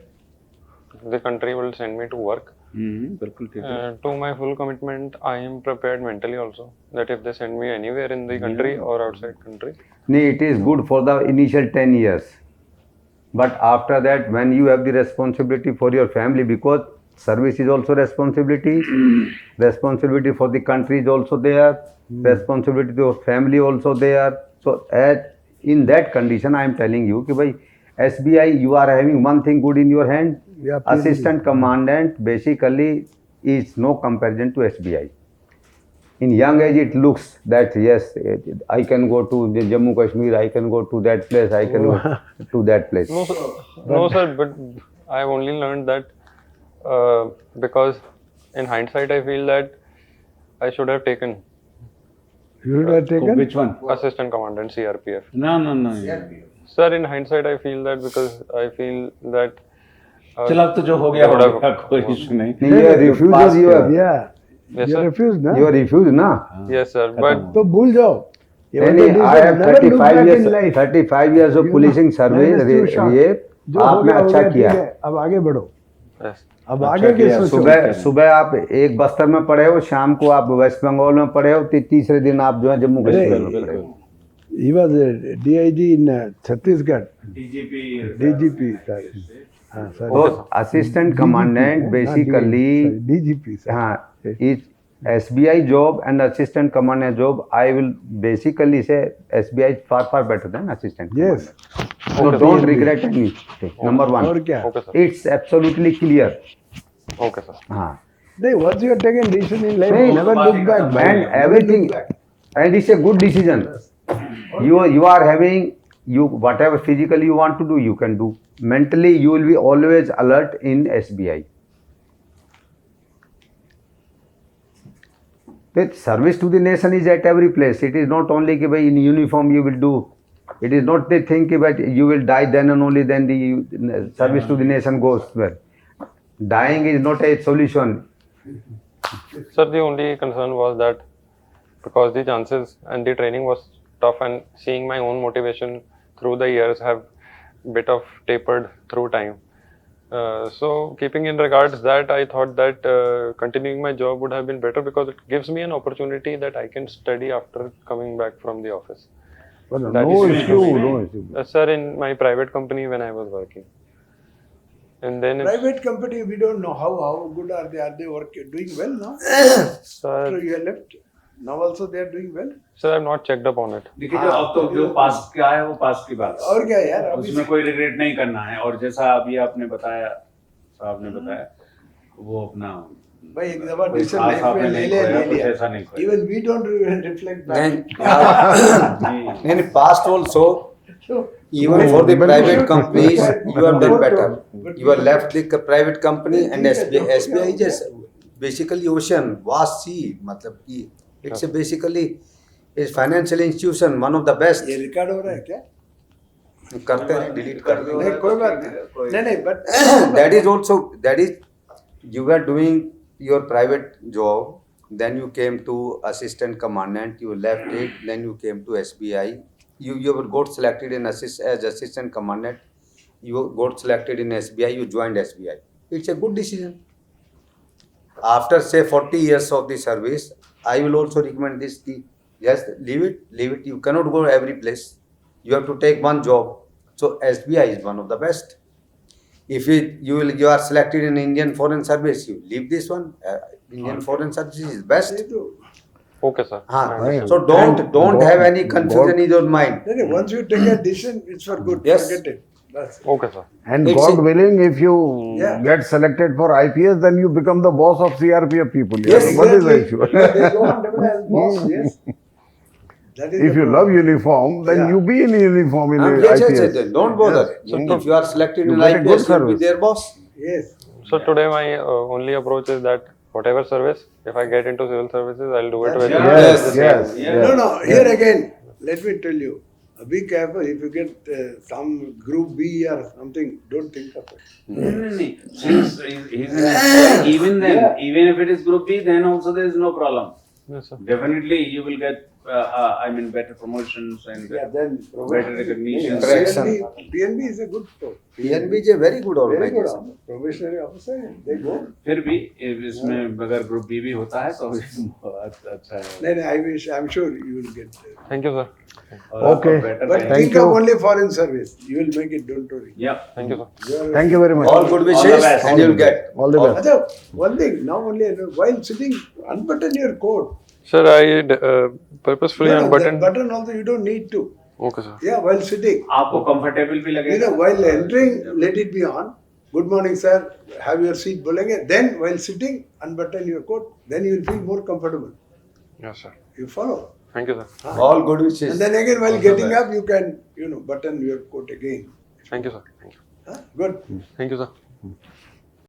Speaker 1: the country will send me to work.
Speaker 3: बिल्कुल ठीक है.
Speaker 1: To my full commitment, I am prepared mentally also that if they send me anywhere in the country or outside country.
Speaker 4: No, it is good for the initial 10 years. But after that, when you have the responsibility for your family, because service is also responsibility, responsibility for the country is also there, responsibility to your family also there. So in that condition, I am telling you, कि भाई SBI, you are having one thing good in your hand.
Speaker 2: Yeah, please.
Speaker 4: Assistant commandant basically is no comparison to SBI. In young age, it looks that yes, I can go to the Jammu Kashmir, I can go to that place, I can go to that place.
Speaker 1: No, sir, but I have only learned that because in hindsight, I feel that I should have taken
Speaker 2: You would have taken?
Speaker 3: Which one?
Speaker 1: assistant commandant CRPF.
Speaker 3: No.
Speaker 1: Sir, in hindsight, I feel that because I feel that.
Speaker 3: चलो अब तो जो हो गया हो गया, कोई issue नहीं.
Speaker 4: You are refused, you are,
Speaker 2: Yeah.
Speaker 1: Yes,
Speaker 2: you
Speaker 1: sir.
Speaker 2: refused, na?
Speaker 4: you are refused, na?
Speaker 1: Yes, sir, but
Speaker 2: तो भूल जाओ. You
Speaker 4: नहीं,
Speaker 2: want to do
Speaker 4: I have
Speaker 2: never look
Speaker 4: 35
Speaker 2: back
Speaker 4: years,
Speaker 2: in life.
Speaker 4: 35 years of
Speaker 2: You
Speaker 4: policing
Speaker 2: know,
Speaker 4: service,
Speaker 2: life is too short.
Speaker 4: ये
Speaker 2: जो हो
Speaker 4: आपने
Speaker 2: गया, हो
Speaker 4: अच्छा
Speaker 2: गया,
Speaker 4: किया.
Speaker 2: ठीक है. अब आगे बढ़ो.
Speaker 1: yes.
Speaker 2: अब आगे के
Speaker 3: किया.
Speaker 2: सोचो.
Speaker 4: सुबह आप एक बस्तर में पढ़े हो, शाम को आप वेस्ट बंगाल में पढ़े हो, तीसरे दिन आप जो है जम्मू कश्मीर में पढ़े हो.
Speaker 2: He was a DIG in Chhattisgarh. DGP. Sorry. Sorry.
Speaker 4: तो assistant commandant basically
Speaker 2: DGP. Sorry.
Speaker 4: हाँ, is SBI job and assistant commandant job. I will basically say SBI is far better than assistant
Speaker 2: Yes.
Speaker 4: commandant. So don't regret anything. Number one,
Speaker 2: और क्या?
Speaker 1: Okay, sir.
Speaker 4: it's absolutely clear.
Speaker 1: Okay, sir.
Speaker 4: हाँ,
Speaker 2: नहीं, once you have taken decision in life,
Speaker 4: नहीं,
Speaker 2: never look back.
Speaker 4: and
Speaker 2: Never look
Speaker 4: everything,
Speaker 2: back.
Speaker 4: and it's a good decision. You are having whatever physically you want to do, you can do. Mentally, you will be always alert in SBI. The service to the nation is at every place. It is not only कि भाई in uniform you will do. It is not the thing कि भाई you will die then and only then the service to the nation goes well. Dying is not a solution.
Speaker 1: Sir, the only concern was that because the chances and the training was tough and seeing my own motivation through the years have bit of tapered through time. So keeping in regards that, I thought that continuing my job would have been better because it gives me an opportunity that I can study after coming back from the office.
Speaker 2: Well,
Speaker 1: That
Speaker 2: no
Speaker 1: is-
Speaker 2: issue, no issue.
Speaker 1: Sir, in my private company when I was working. And then it's-
Speaker 2: Private company, we don't know how good are they? Are they doing well now?
Speaker 1: sir,
Speaker 2: After you have left, now also they are doing well.
Speaker 1: sir, I've not checked up on it.
Speaker 3: देखिए जो अब तो जो पास किया है वो पास की बात है.
Speaker 2: और क्या यार, अभी
Speaker 3: उसमें कोई रिग्रेट नहीं करना है. और जैसा अभी आपने बताया, साहब ने बताया, वो अपना
Speaker 2: भाई एक दफा
Speaker 3: कोई
Speaker 2: डिसीजन
Speaker 3: खास
Speaker 2: लाइफ में
Speaker 3: आपने
Speaker 2: ले
Speaker 3: नहीं
Speaker 2: लिया,
Speaker 3: खोया,
Speaker 2: ले
Speaker 3: कुछ
Speaker 2: लिया.
Speaker 3: ऐसा नहीं खोया.
Speaker 2: Even we don't reflect back.
Speaker 6: Then in past also, even for the private companies, you have done better. You have left the private company and SBI is just basically ocean, vast sea. मतलब कि it's a basically is financial institution, one of the best.
Speaker 2: ये record हो रहा है क्या?
Speaker 6: करते हैं, delete कर दो.
Speaker 2: नहीं कोई बात नहीं. नहीं but
Speaker 6: that is you were doing your private job, then you came to assistant commandant, you left it, then you came to SBI. You got selected in as assistant commandant, you got selected in SBI, you joined SBI. It's a good decision. After say 40 years of the service, I will also recommend this. Yes, leave it. You cannot go every place. You have to take one job. So SBI is one of the best. If you are selected in Indian Foreign Service, you leave this one. Indian Foreign Services is best.
Speaker 1: Okay, sir.
Speaker 6: So don't have any confusion in your mind.
Speaker 2: once you take a decision, it's for good.
Speaker 6: Yes.
Speaker 2: Forget it. That's it.
Speaker 1: Okay, sir.
Speaker 5: And
Speaker 6: It's
Speaker 5: God
Speaker 6: a-
Speaker 5: willing, if you
Speaker 2: Yeah.
Speaker 5: get selected for IPS, then you become the boss of CRPF people.
Speaker 6: Yes,
Speaker 5: What is the
Speaker 2: Exactly.
Speaker 5: issue?
Speaker 2: But they don't want to as boss, yes. That is
Speaker 5: If
Speaker 2: the
Speaker 5: you love
Speaker 2: problem.
Speaker 5: uniform, then
Speaker 2: Yeah.
Speaker 5: you be in uniform in
Speaker 6: Yes,
Speaker 5: IPS.
Speaker 6: yes, yes, don't bother.
Speaker 5: Yes.
Speaker 6: If you are selected
Speaker 5: You
Speaker 6: in
Speaker 5: get a good
Speaker 6: IPS, you will be
Speaker 5: service.
Speaker 6: their boss.
Speaker 2: Yes.
Speaker 1: So today my only approach is that whatever service, if I get into civil services, I'll do it with
Speaker 5: Yes,
Speaker 6: Yes.
Speaker 5: yes, yes.
Speaker 2: No, here again, let me tell you, be careful if you get some group B or something, don't think of it.
Speaker 3: Since he's in, even then, even if it is group B, then also there is no problem.
Speaker 1: Yes, sir.
Speaker 3: Definitely, you will get, better promotions and
Speaker 2: Yeah, then
Speaker 3: better recognition.
Speaker 2: PNB is a good post.
Speaker 6: PNB is a very good
Speaker 2: Very good
Speaker 6: organization.
Speaker 2: officer. Probationary officer, they go.
Speaker 3: फिर भी इसमें अगर group B भी होता है तो अच्छा है.
Speaker 2: Then I'm sure you will get there.
Speaker 1: Thank you, sir.
Speaker 3: और आपको
Speaker 5: Okay.
Speaker 3: better
Speaker 2: But
Speaker 3: pay.
Speaker 5: Thank
Speaker 2: think
Speaker 5: you.
Speaker 2: of only foreign service. You will make it, don't worry.
Speaker 3: Yeah.
Speaker 1: Thank you, sir.
Speaker 5: Thank you very much.
Speaker 6: All good
Speaker 3: All the
Speaker 6: wishes
Speaker 3: best.
Speaker 6: and you'll get.
Speaker 5: All the best.
Speaker 2: Acha, one thing, now only while sitting, unbutton your coat.
Speaker 1: Sir, I purposefully
Speaker 2: No, that
Speaker 1: unbuttoned.
Speaker 2: button also you don't need to.
Speaker 1: Okay, sir.
Speaker 2: Yeah, while sitting.
Speaker 3: आपको comfortable भी
Speaker 2: You
Speaker 3: लगेगा.
Speaker 2: know, while entering, let it be on. Good morning, sir. Have your seat, bolenge. Then, while sitting, unbutton your coat. Then you will feel more comfortable.
Speaker 1: Yes, sir.
Speaker 2: You follow.
Speaker 1: Thank you, sir.
Speaker 6: All good wishes.
Speaker 2: And then again, while getting up, you can, button your coat again.
Speaker 1: Thank you, sir. Thank you.
Speaker 2: Good.
Speaker 1: Thank you, sir.